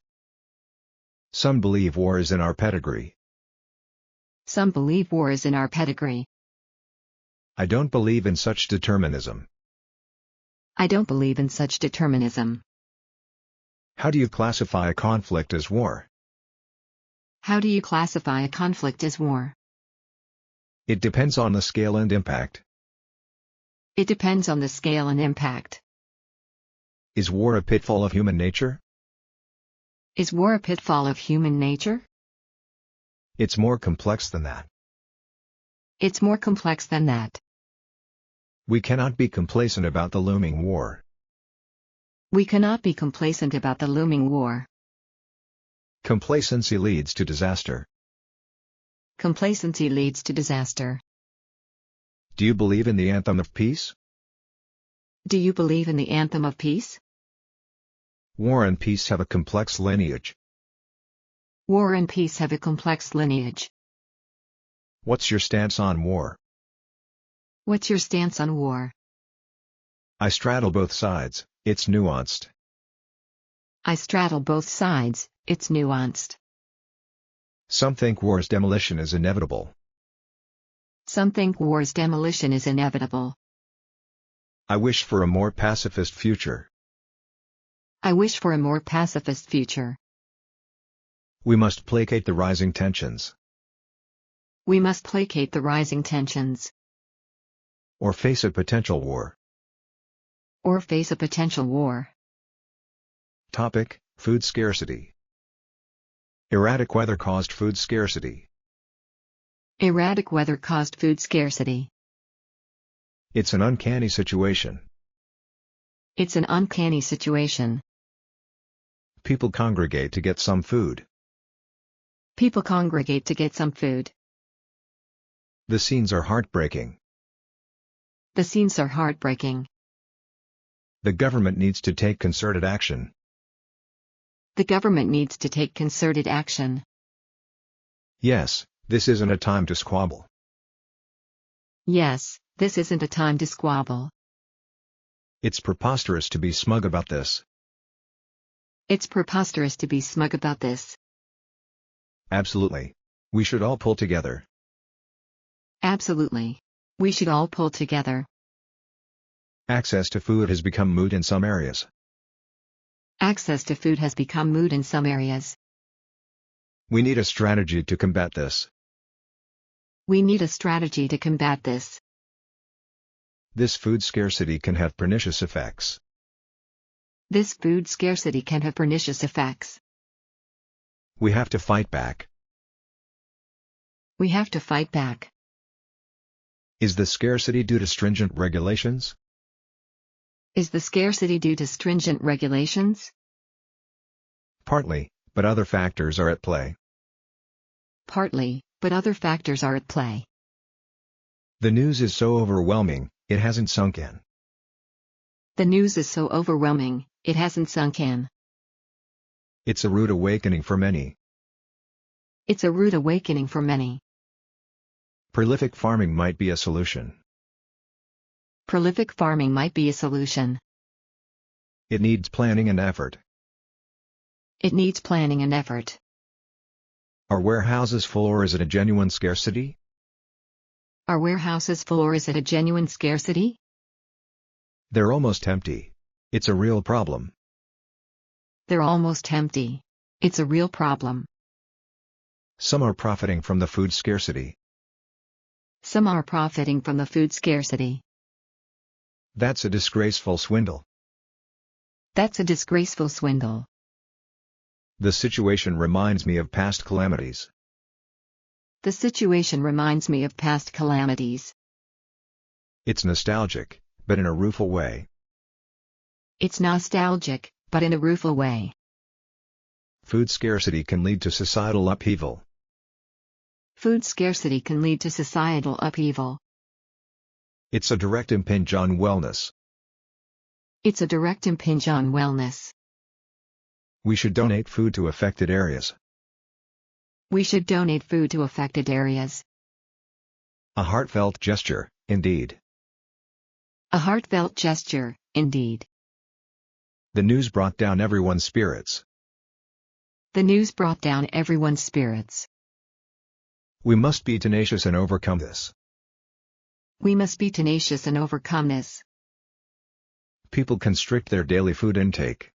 Some believe war is in our pedigree. Some believe war is in our pedigree. I don't believe in such determinism. I don't believe in such determinism. How do you classify a conflict as war? How do you classify a conflict as war? It depends on the scale and impact. It depends on the scale and impact. Is war a pitfall of human nature? Is war a pitfall of human nature? It's more complex than that. It's more complex than that. We cannot be complacent about the looming war. We cannot be complacent about the looming war. Complacency leads to disaster. Complacency leads to disaster. Do you believe in the anthem of peace? Do you believe in the anthem of peace? War and peace have a complex lineage. War and peace have a complex lineage. What's your stance on war? What's your stance on war? I straddle both sides, it's nuanced. I straddle both sides, it's nuanced. Some think war's demolition is inevitable. Some think war's demolition is inevitable. I wish for a more pacifist future. I wish for a more pacifist future. We must placate the rising tensions. We must placate the rising tensions. Or face a potential war. Or face a potential war. Topic: Food scarcity. Erratic weather caused food scarcity. Erratic weather caused food scarcity. It's an uncanny situation. It's an uncanny situation. People congregate to get some food. People congregate to get some food. The scenes are heartbreaking. The scenes are heartbreaking. The government needs to take concerted action. The government needs to take concerted action. Yes, this isn't a time to squabble. Yes, this isn't a time to squabble. It's preposterous to be smug about this. It's preposterous to be smug about this. Absolutely. We should all pull together. Absolutely. We should all pull together. Access to food has become moot in some areas. Access to food has become moot in some areas. We need a strategy to combat this. We need a strategy to combat this. This food scarcity can have pernicious effects. This food scarcity can have pernicious effects. We have to fight back. We have to fight back. Is the scarcity due to stringent regulations? Is the scarcity due to stringent regulations? Partly, but other factors are at play. Partly, but other factors are at play. The news is so overwhelming, it hasn't sunk in. The news is so overwhelming, it hasn't sunk in. It's a rude awakening for many. It's a rude awakening for many. Prolific farming might be a solution. Prolific farming might be a solution. It needs planning and effort. It needs planning and effort. Are warehouses full or is it a genuine scarcity? Are warehouses full or is it a genuine scarcity? They're almost empty. It's a real problem. They're almost empty. It's a real problem. Some are profiting from the food scarcity. Some are profiting from the food scarcity. That's a disgraceful swindle. That's a disgraceful swindle. The situation reminds me of past calamities. The situation reminds me of past calamities. It's nostalgic, but in a rueful way. It's nostalgic, but in a rueful way. Food scarcity can lead to societal upheaval. Food scarcity can lead to societal upheaval. It's a direct impinge on wellness. It's a direct impinge on wellness. We should donate food to affected areas. We should donate food to affected areas. A heartfelt gesture, indeed. A heartfelt gesture, indeed. The news brought down everyone's spirits. The news brought down everyone's spirits. We must be tenacious and overcome this. We must be tenacious and overcome this. People constrict their daily food intake.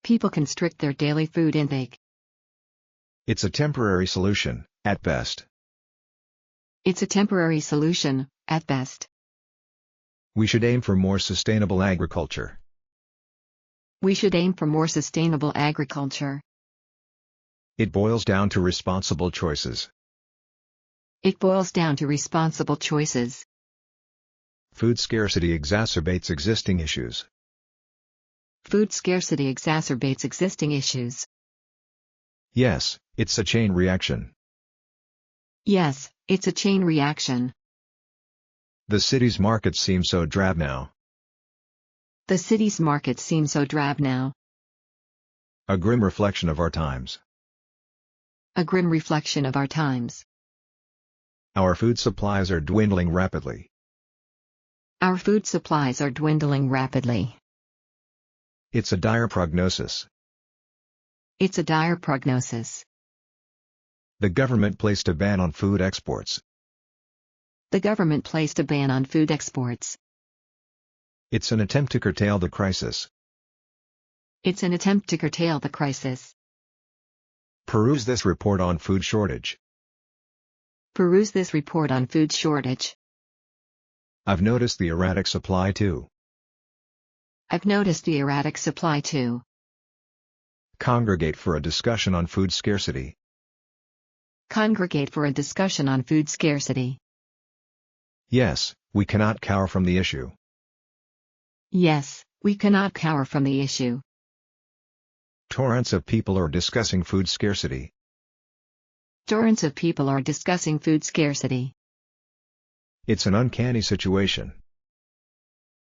People constrict their daily food intake. It's a temporary solution, at best. It's a temporary solution, at best. We should aim for more sustainable agriculture. We should aim for more sustainable agriculture. It boils down to responsible choices. It boils down to responsible choices. Food scarcity exacerbates existing issues. Food scarcity exacerbates existing issues. Yes, it's a chain reaction. Yes, it's a chain reaction. The city's markets seem so drab now. The city's markets seem so drab now. A grim reflection of our times. A grim reflection of our times. Our food supplies are dwindling rapidly. Our food supplies are dwindling rapidly. It's a dire prognosis. It's a dire prognosis. The government placed a ban on food exports. The government placed a ban on food exports. It's an attempt to curtail the crisis. It's an attempt to curtail the crisis. Peruse this report on food shortage. Peruse this report on food shortage. I've noticed the erratic supply too. I've noticed the erratic supply too. Congregate for a discussion on food scarcity. Congregate for a discussion on food scarcity. Yes, we cannot cower from the issue. Yes, we cannot cower from the issue. Torrents of people are discussing food scarcity. Torrents of people are discussing food scarcity. It's an uncanny situation.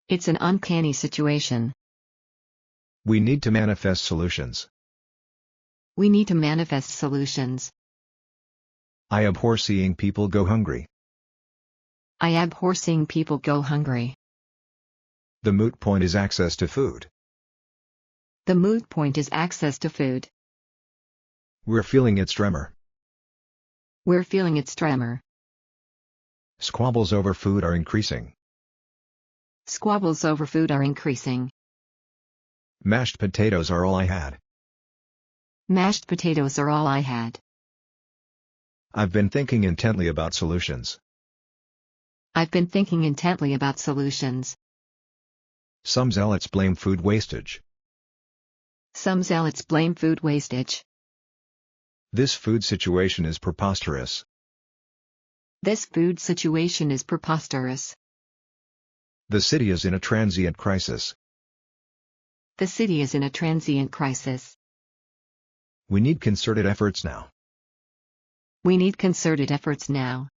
It's an uncanny situation. We need to manifest solutions. We need to manifest solutions. I abhor seeing people go hungry. I abhor seeing people go hungry. The moot point is access to food. The moot point is access to food. We're feeling its tremor. We're feeling its tremor. Squabbles over food are increasing. Squabbles over food are increasing. Mashed potatoes are all I had. Mashed potatoes are all I had. I've been thinking intently about solutions. I've been thinking intently about solutions. Some zealots blame food wastage. Some zealots blame food wastage. This food situation is preposterous. This food situation is preposterous. The city is in a transient crisis. The city is in a transient crisis. We need concerted efforts now. We need concerted efforts now.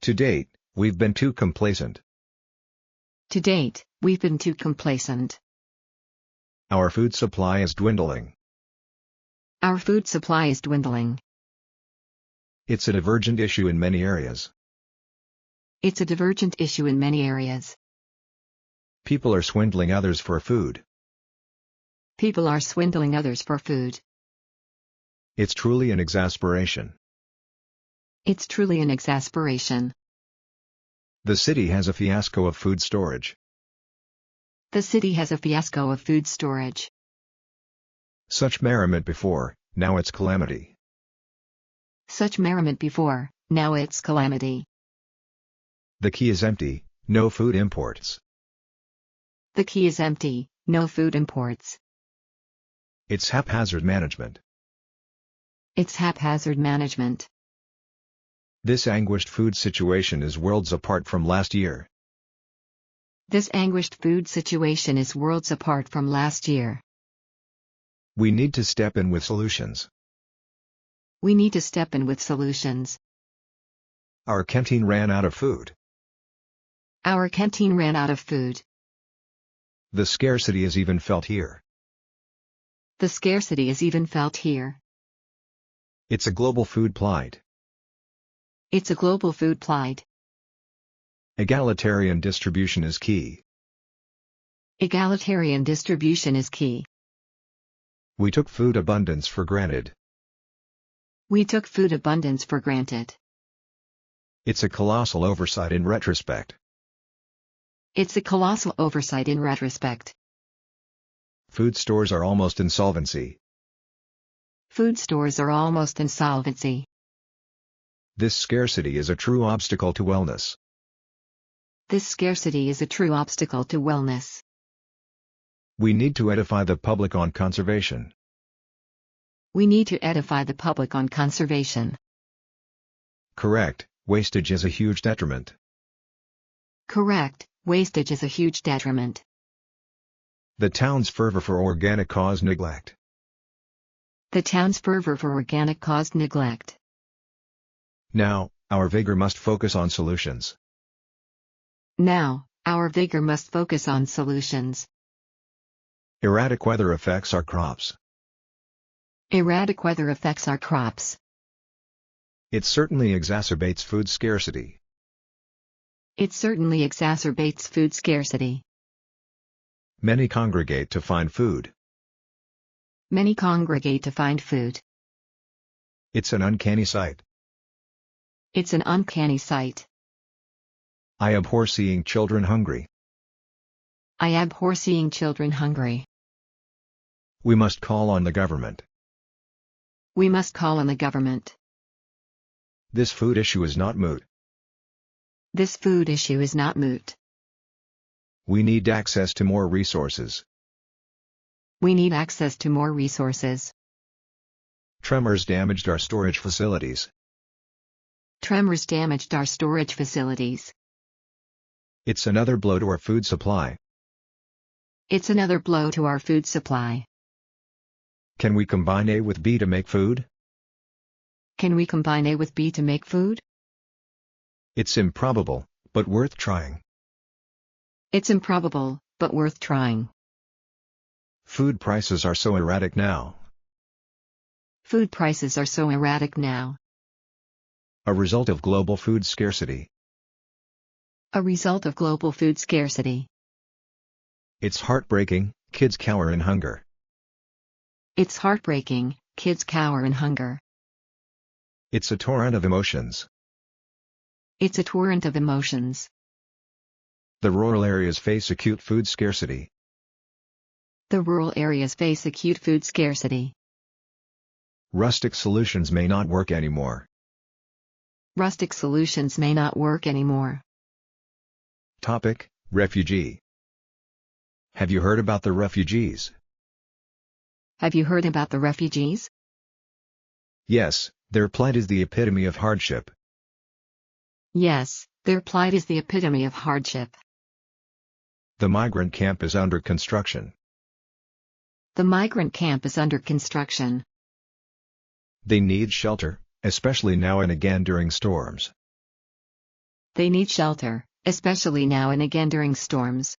To date, we've been too complacent. To date, we've been too complacent. Our food supply is dwindling. Our food supply is dwindling. It's a divergent issue in many areas. It's a divergent issue in many areas. People are swindling others for food. People are swindling others for food. It's truly an exasperation. It's truly an exasperation. The city has a fiasco of food storage. The city has a fiasco of food storage. Such merriment before, now it's calamity. Such merriment before, now it's calamity. The key is empty, no food imports. The key is empty, no food imports. It's haphazard management. It's haphazard management. This anguished food situation is worlds apart from last year. This anguished food situation is worlds apart from last year. We need to step in with solutions. We need to step in with solutions. Our canteen ran out of food. Our canteen ran out of food. The scarcity is even felt here. The scarcity is even felt here. It's a global food plight. It's a global food plight. Egalitarian distribution is key. Egalitarian distribution is key. We took food abundance for granted. We took food abundance for granted. It's a colossal oversight in retrospect. It's a colossal oversight in retrospect. Food stores are almost insolvency. Food stores are almost insolvency. This scarcity is a true obstacle to wellness. This scarcity is a true obstacle to wellness. We need to edify the public on conservation. We need to edify the public on conservation. Correct, wastage is a huge detriment. Correct, wastage is a huge detriment. The town's fervor for organic caused neglect. The town's fervor for organic caused neglect. Now, our vigor must focus on solutions. Now, our vigor must focus on solutions. Erratic weather affects our crops. Erratic weather affects our crops. It certainly exacerbates food scarcity. It certainly exacerbates food scarcity. Many congregate to find food. Many congregate to find food. It's an uncanny sight. It's an uncanny sight. I abhor seeing children hungry. I abhor seeing children hungry. We must call on the government. We must call on the government. This food issue is not moot. This food issue is not moot. We need access to more resources. We need access to more resources. Tremors damaged our storage facilities. Tremors damaged our storage facilities. It's another blow to our food supply. It's another blow to our food supply. Can we combine A with B to make food? Can we combine A with B to make food? It's improbable, but worth trying. It's improbable, but worth trying. Food prices are so erratic now. Food prices are so erratic now. A result of global food scarcity. A result of global food scarcity. It's heartbreaking, kids cower in hunger. It's heartbreaking, kids cower in hunger. It's a torrent of emotions. It's a torrent of emotions. The rural areas face acute food scarcity. The rural areas face acute food scarcity. Rustic solutions may not work anymore. Rustic solutions may not work anymore. Topic: Refugee. Have you heard about the refugees? Have you heard about the refugees? Yes, their plight is the epitome of hardship. Yes, their plight is the epitome of hardship. The migrant camp is under construction. The migrant camp is under construction. They need shelter, especially now and again during storms. They need shelter, especially now and again during storms.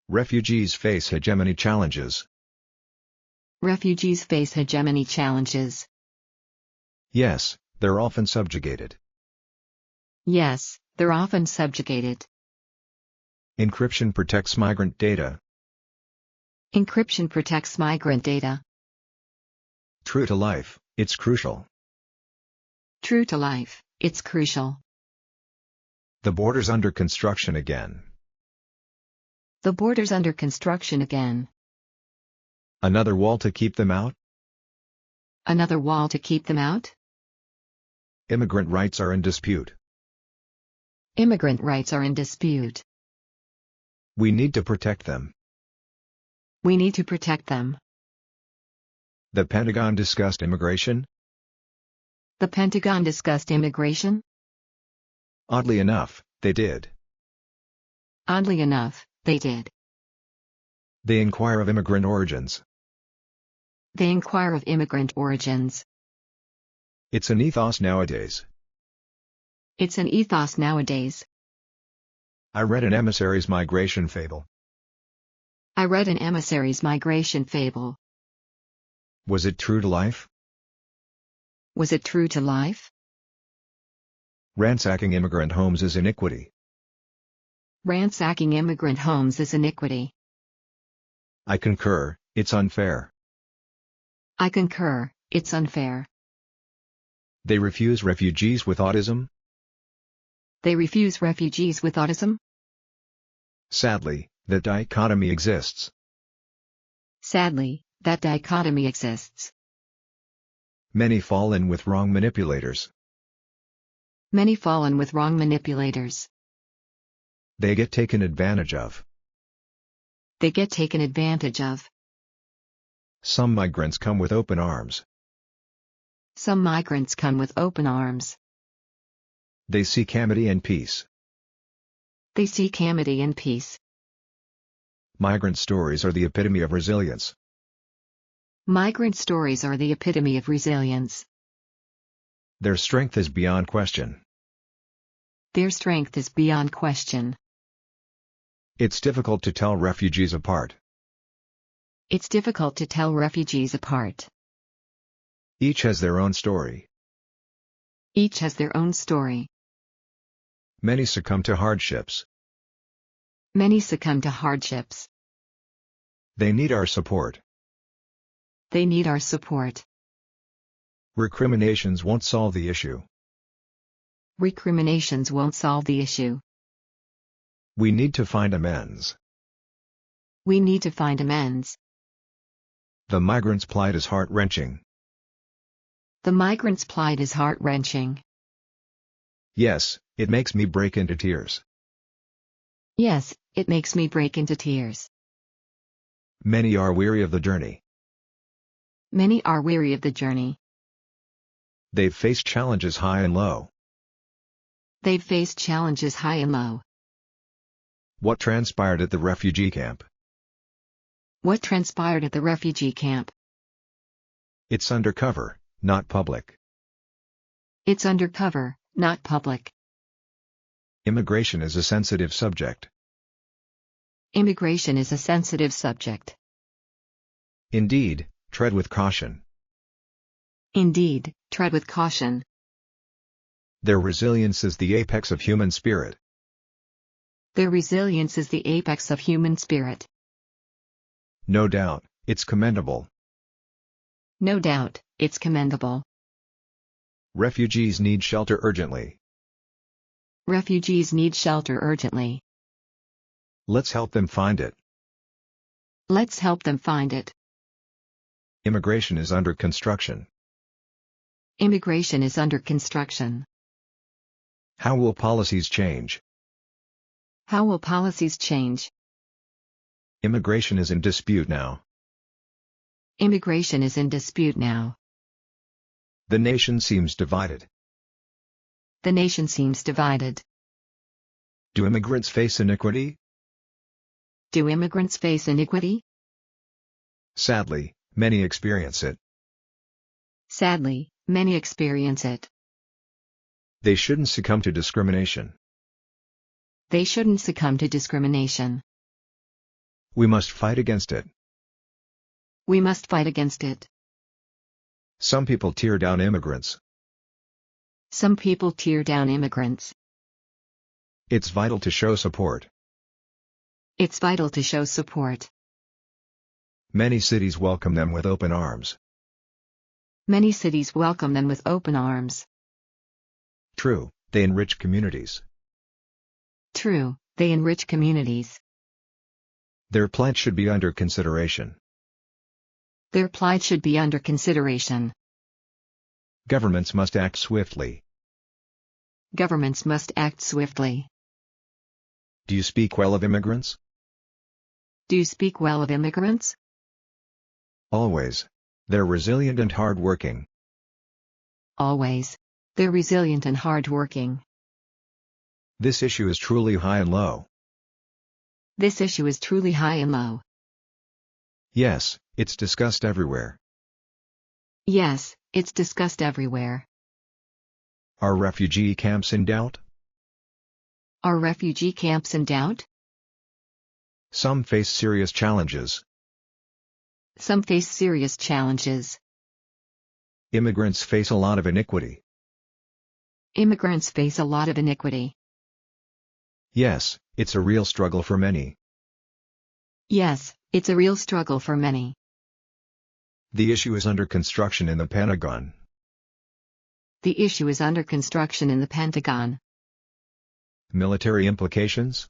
Refugees face hegemony challenges. Refugees face hegemony challenges. Yes, they're often subjugated. Yes, they're often subjugated. Encryption protects migrant data. Encryption protects migrant data. True to life, it's crucial. True to life, it's crucial. The border's under construction again. The border's under construction again. Another wall to keep them out? Another wall to keep them out? Immigrant rights are in dispute. Immigrant rights are in dispute. We need to protect them. We need to protect them. The Pentagon discussed immigration? The Pentagon discussed immigration? Oddly enough, they did. Oddly enough, they did. They inquire of immigrant origins. They inquire of immigrant origins. It's an ethos nowadays. It's an ethos nowadays. I read an emissary's migration fable. I read an emissary's migration fable. Was it true to life? Was it true to life? Ransacking immigrant homes is iniquity. Ransacking immigrant homes is iniquity. I concur, it's unfair. I concur, it's unfair. They refuse refugees with autism? They refuse refugees with autism? Sadly, that dichotomy exists. Sadly, that dichotomy exists. Many fall in with wrong manipulators. Many fall in with wrong manipulators. They get taken advantage of. They get taken advantage of. Some migrants come with open arms. Some migrants come with open arms. They seek amity and peace. They seek amity and peace. Migrant stories are the epitome of resilience. Migrant stories are the epitome of resilience. Their strength is beyond question. Their strength is beyond question. It's difficult to tell refugees apart. It's difficult to tell refugees apart. Each has their own story. Each has their own story. Many succumb to hardships. Many succumb to hardships. They need our support. They need our support. Recriminations won't solve the issue. Recriminations won't solve the issue. We need to find amends. We need to find amends. The migrant's plight is heart-wrenching. The migrant's plight is heart-wrenching. Yes, it makes me break into tears. Yes, it makes me break into tears. Many are weary of the journey. Many are weary of the journey. They've faced challenges high and low. They've faced challenges high and low. What transpired at the refugee camp? What transpired at the refugee camp? It's undercover, not public. It's undercover, not public. Immigration is a sensitive subject. Immigration is a sensitive subject. Indeed, tread with caution. Indeed, tread with caution. Their resilience is the apex of human spirit. Their resilience is the apex of human spirit. No doubt, it's commendable. No doubt, it's commendable. Refugees need shelter urgently. Refugees need shelter urgently. Let's help them find it. Let's help them find it. Immigration is under construction. Immigration is under construction. How will policies change? How will policies change? Immigration is in dispute now. Immigration is in dispute now. The nation seems divided. The nation seems divided. Do immigrants face iniquity? Do immigrants face iniquity? Sadly, many experience it. Sadly, many experience it. They shouldn't succumb to discrimination. They shouldn't succumb to discrimination. We must fight against it. We must fight against it. Some people tear down immigrants. Some people tear down immigrants. It's vital to show support. It's vital to show support. Many cities welcome them with open arms. Many cities welcome them with open arms. True, they enrich communities. True, they enrich communities. Their plight should be under consideration. Their plight should be under consideration. Governments must act swiftly. Governments must act swiftly. Do you speak well of immigrants? Do you speak well of immigrants? Always. They're resilient and hard-working. Always. They're resilient and hard-working. This issue is truly high and low. This issue is truly high and low. Yes, it's discussed everywhere. Yes, it's discussed everywhere. Are refugee camps in doubt? Are refugee camps in doubt? Some face serious challenges. Some face serious challenges. Immigrants face a lot of iniquity. Immigrants face a lot of iniquity. Yes, it's a real struggle for many. Yes, it's a real struggle for many. The issue is under construction in the Pentagon. The issue is under construction in the Pentagon. Military implications?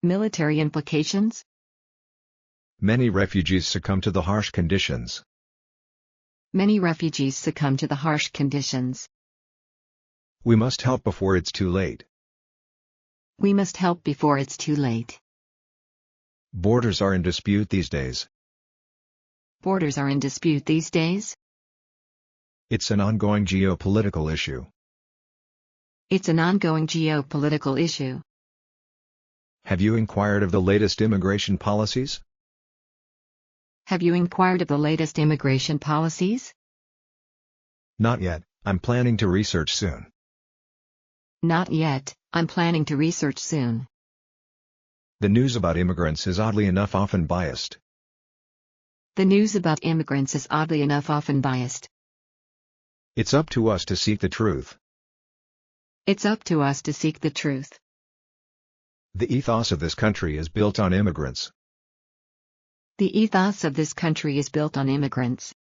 Military implications? Many refugees succumb to the harsh conditions. Many refugees succumb to the harsh conditions. We must help before it's too late. We must help before it's too late. Borders are in dispute these days. Borders are in dispute these days? It's an ongoing geopolitical issue. It's an ongoing geopolitical issue. Have you inquired of the latest immigration policies? Have you inquired of the latest immigration policies? Not yet, I'm planning to research soon. Not yet, I'm planning to research soon. The news about immigrants is oddly enough often biased. The news about immigrants is oddly enough often biased. It's up to us to seek the truth. It's up to us to seek the truth. The ethos of this country is built on immigrants. The ethos of this country is built on immigrants.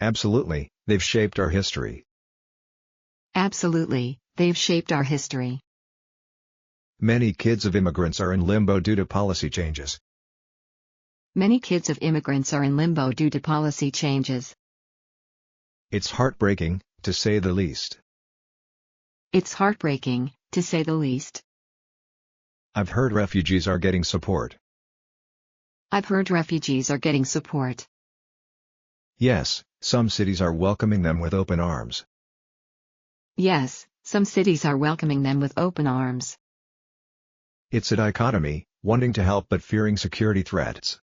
Absolutely, they've shaped our history. Absolutely, they've shaped our history. Many kids of immigrants are in limbo due to policy changes. Many kids of immigrants are in limbo due to policy changes. It's heartbreaking, to say the least. It's heartbreaking, to say the least. I've heard refugees are getting support. I've heard refugees are getting support. Yes, some cities are welcoming them with open arms. Yes, some cities are welcoming them with open arms. It's a dichotomy, wanting to help but fearing security threats.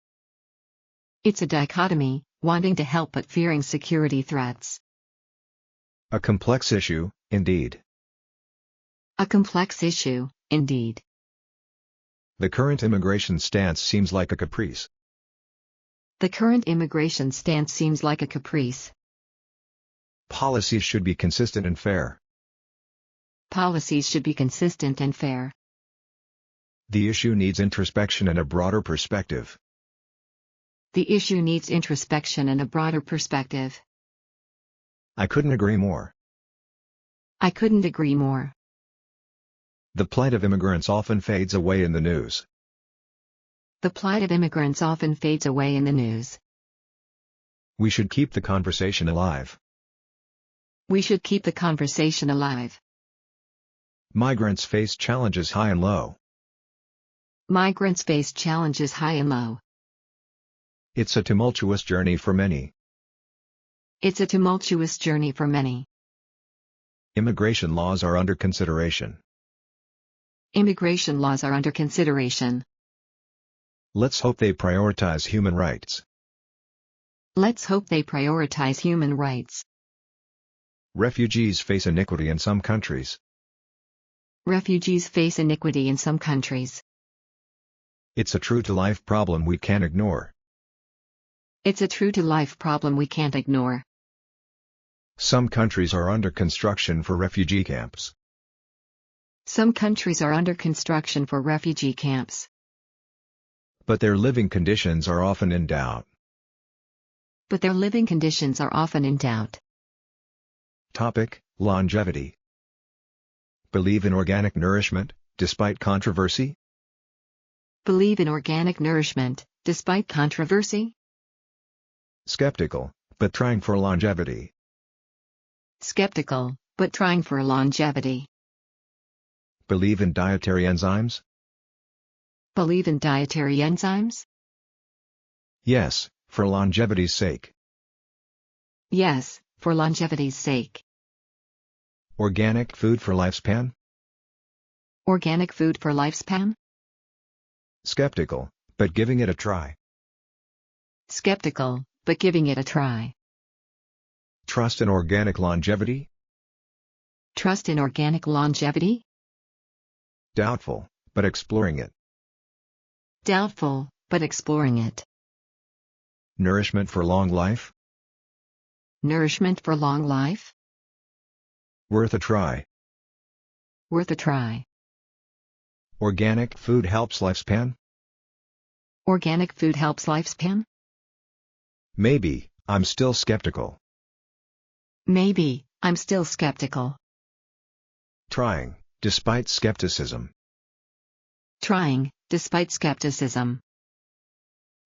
It's a dichotomy, wanting to help but fearing security threats. A complex issue, indeed. A complex issue, indeed. The current immigration stance seems like a caprice. The current immigration stance seems like a caprice. Policies should be consistent and fair. Policies should be consistent and fair. The issue needs introspection and a broader perspective. The issue needs introspection and a broader perspective. I couldn't agree more. I couldn't agree more. The plight of immigrants often fades away in the news. The plight of immigrants often fades away in the news. We should keep the conversation alive. We should keep the conversation alive. Migrants face challenges high and low. Migrants face challenges high and low. It's a tumultuous journey for many. It's a tumultuous journey for many. Immigration laws are under consideration. Immigration laws are under consideration. Let's hope they prioritize human rights. Let's hope they prioritize human rights. Refugees face iniquity in some countries. Refugees face iniquity in some countries. It's a true-to-life problem we can't ignore. It's a true-to-life problem we can't ignore. Some countries are under construction for refugee camps. Some countries are under construction for refugee camps. But their living conditions are often in doubt. But their living conditions are often in doubt. Topic: Longevity. Believe in organic nourishment, despite controversy? Believe in organic nourishment, despite controversy? Skeptical, but trying for longevity. Skeptical, but trying for longevity. Believe in dietary enzymes? Believe in dietary enzymes? Yes, for longevity's sake. Yes, for longevity's sake. Organic food for lifespan? Organic food for lifespan? Skeptical, but giving it a try. Skeptical, but giving it a try. Trust in organic longevity? Trust in organic longevity? Doubtful, but exploring it. Doubtful, but exploring it. Nourishment for long life? Nourishment for long life? Worth a try. Worth a try. Organic food helps lifespan? Organic food helps lifespan? Maybe, I'm still skeptical. Maybe, I'm still skeptical. Trying, despite skepticism. Trying, despite skepticism.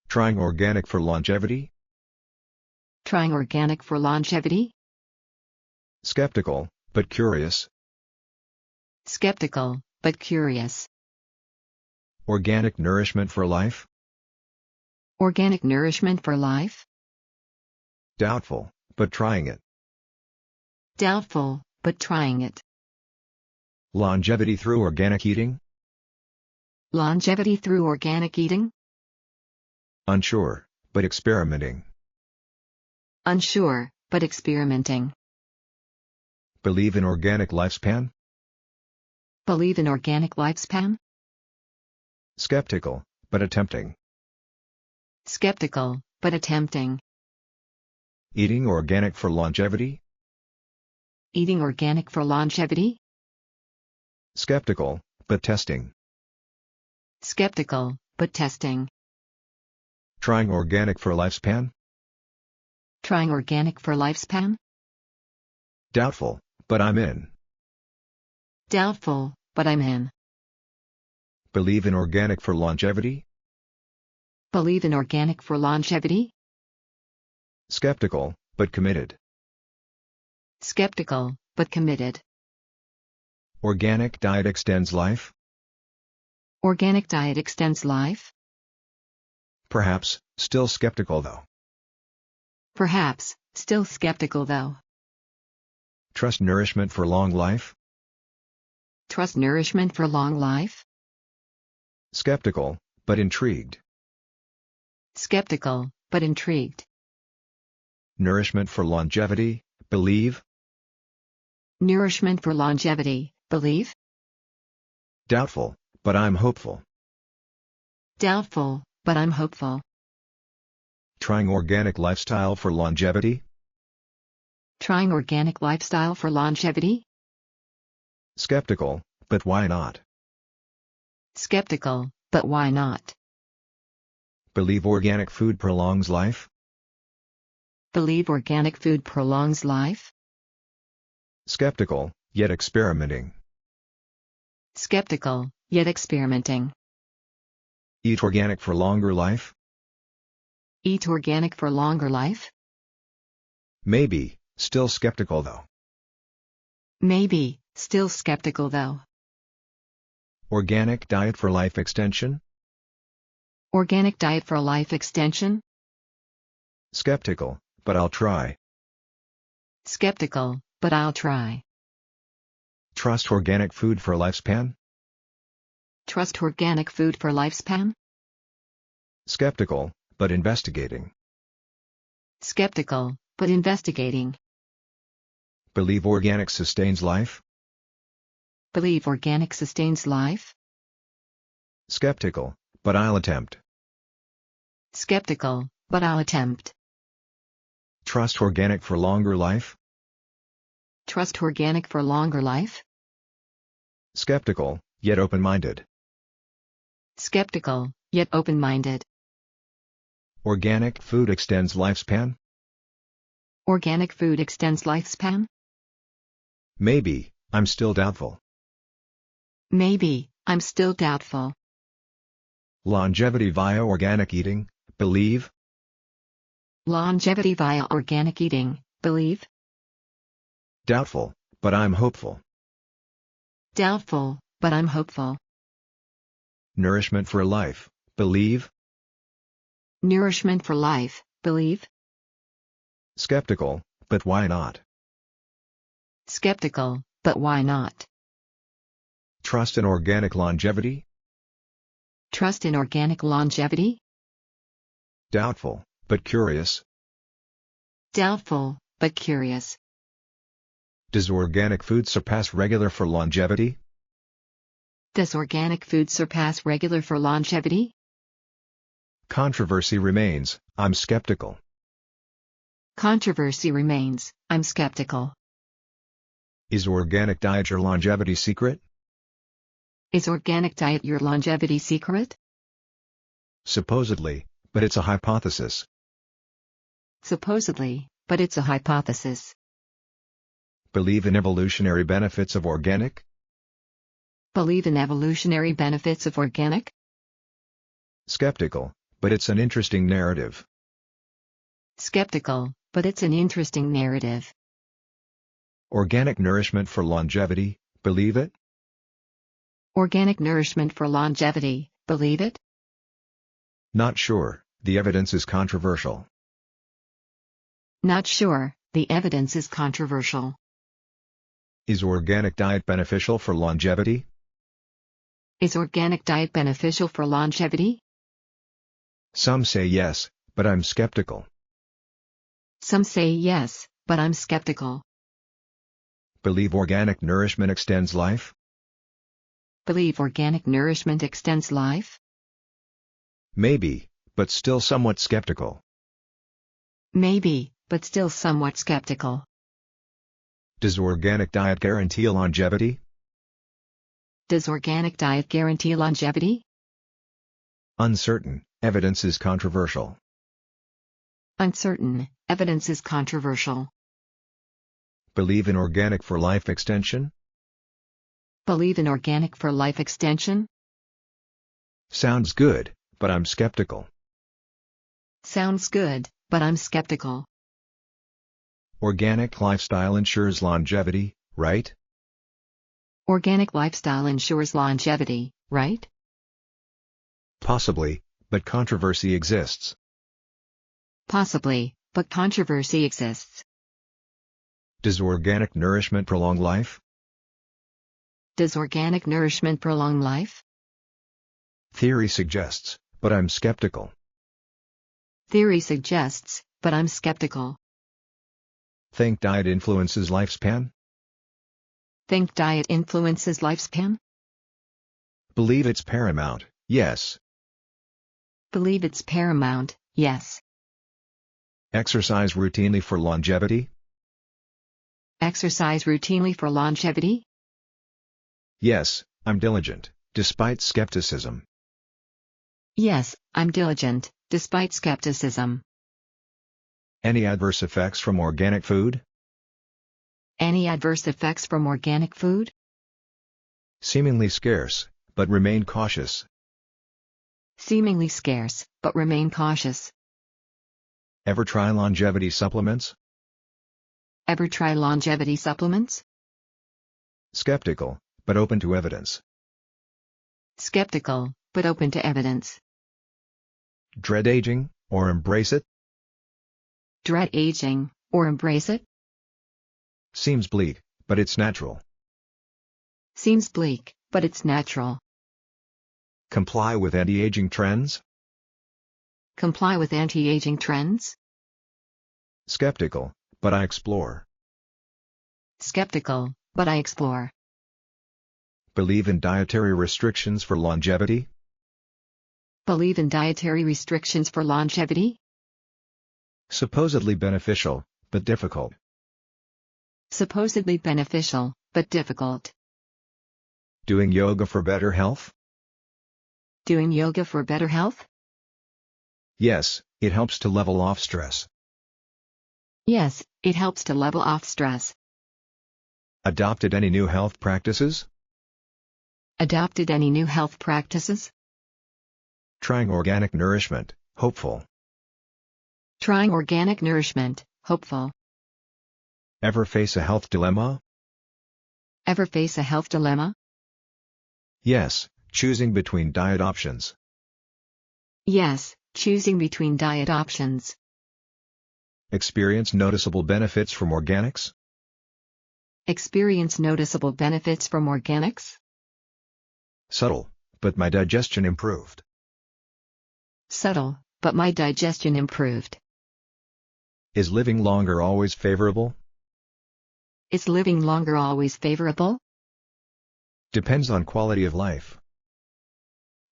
Trying organic for longevity? Trying organic for longevity? Skeptical, but curious. Skeptical, but curious. Organic nourishment for life? Organic nourishment for life? Doubtful, but trying it. Doubtful, but trying it. Longevity through organic eating? Longevity through organic eating? Unsure, but experimenting. Unsure, but experimenting. Believe in organic lifespan? Believe in organic lifespan? Skeptical, but attempting. Skeptical, but attempting. Eating organic for longevity? Eating organic for longevity? Skeptical, but testing. Skeptical, but testing. Trying organic for lifespan? Trying organic for lifespan? Doubtful, but I'm in. Doubtful, but I'm in. Believe in organic for longevity? Believe in organic for longevity? Skeptical, but committed. Skeptical, but committed. Organic diet extends life? Organic diet extends life? Perhaps, still skeptical though. Perhaps, still skeptical though. Trust nourishment for long life? Trust nourishment for long life? Skeptical, but intrigued. Skeptical, but intrigued. Nourishment for longevity, believe? Nourishment for longevity, believe? Doubtful, but I'm hopeful. Doubtful, but I'm hopeful. Trying organic lifestyle for longevity? Trying organic lifestyle for longevity? Skeptical, but why not? Skeptical, but why not? Believe organic food prolongs life? Believe organic food prolongs life? Skeptical, yet experimenting. Skeptical, yet experimenting. Eat organic for longer life? Eat organic for longer life? Maybe, still skeptical though. Maybe, still skeptical though. Organic diet for life extension? Organic diet for life extension? Skeptical, but I'll try. Skeptical, but I'll try. Trust organic food for lifespan? Trust organic food for lifespan? Skeptical, but investigating. Skeptical, but investigating. Believe organic sustains life? Believe organic sustains life? Skeptical, but I'll attempt. Skeptical, but I'll attempt. Trust organic for longer life? Trust organic for longer life? Skeptical, yet open-minded. Skeptical, yet open-minded. Organic food extends lifespan? Organic food extends lifespan? Maybe, I'm still doubtful. Maybe, I'm still doubtful. Longevity via organic eating, believe? Longevity via organic eating, believe? Doubtful, but I'm hopeful. Doubtful, but I'm hopeful. Nourishment for life, believe? Nourishment for life, believe? Skeptical, but why not? Skeptical, but why not? Trust in organic longevity? Trust in organic longevity? Doubtful, but curious. Doubtful, but curious. Does organic food surpass regular for longevity? Does organic food surpass regular for longevity? Controversy remains, I'm skeptical. Controversy remains, I'm skeptical. Is organic diet your longevity secret? Is organic diet your longevity secret? Supposedly, but it's a hypothesis. Supposedly, but it's a hypothesis. Believe in evolutionary benefits of organic? Believe in evolutionary benefits of organic? Skeptical, but it's an interesting narrative. Skeptical, but it's an interesting narrative. Organic nourishment for longevity, believe it? Organic nourishment for longevity, believe it? Not sure, the evidence is controversial. Not sure, the evidence is controversial. Is organic diet beneficial for longevity? Is organic diet beneficial for longevity? Some say yes, but I'm skeptical. Some say yes, but I'm skeptical. Believe organic nourishment extends life? Believe organic nourishment extends life? Maybe, but still somewhat skeptical. Maybe, but still somewhat skeptical. Does organic diet guarantee longevity? Does organic diet guarantee longevity? Uncertain, evidence is controversial. Uncertain, evidence is controversial. Believe in organic for life extension? Believe in organic for life extension? Sounds good, but I'm skeptical. Sounds good, but I'm skeptical. Organic lifestyle ensures longevity, right? Organic lifestyle ensures longevity, right? Possibly, but controversy exists. Possibly, but controversy exists. Does organic nourishment prolong life? Does organic nourishment prolong life? Theory suggests, but I'm skeptical. Theory suggests, but I'm skeptical. Think diet influences lifespan? Think diet influences lifespan? Believe it's paramount, yes. Believe it's paramount, yes. Exercise routinely for longevity? Exercise routinely for longevity? Yes, I'm diligent, despite skepticism. Yes, I'm diligent, despite skepticism. Any adverse effects from organic food? Any adverse effects from organic food? Seemingly scarce, but remain cautious. Seemingly scarce, but remain cautious. Ever try longevity supplements? Ever try longevity supplements? Skeptical, but open to evidence. Skeptical, but open to evidence. Dread aging, or embrace it? Dread aging, or embrace it? Seems bleak, but it's natural. Seems bleak, but it's natural. Comply with anti-aging trends? Comply with anti-aging trends? Skeptical, but I explore. Skeptical, but I explore. Believe in dietary restrictions for longevity? Believe in dietary restrictions for longevity? Supposedly beneficial, but difficult. Supposedly beneficial, but difficult. Doing yoga for better health? Doing yoga for better health? Yes, it helps to level off stress. Yes, it helps to level off stress. Adopted any new health practices? Adopted any new health practices? Trying organic nourishment, hopeful. Trying organic nourishment, hopeful. Ever face a health dilemma? Ever face a health dilemma? Yes, choosing between diet options. Yes, choosing between diet options. Experience noticeable benefits from organics? Experience noticeable benefits from organics? Subtle, but my digestion improved. Subtle, but my digestion improved. Is living longer always favorable? Is living longer always favorable? Depends on quality of life.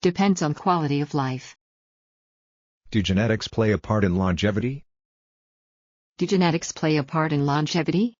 Depends on quality of life. Do genetics play a part in longevity? Do genetics play a part in longevity?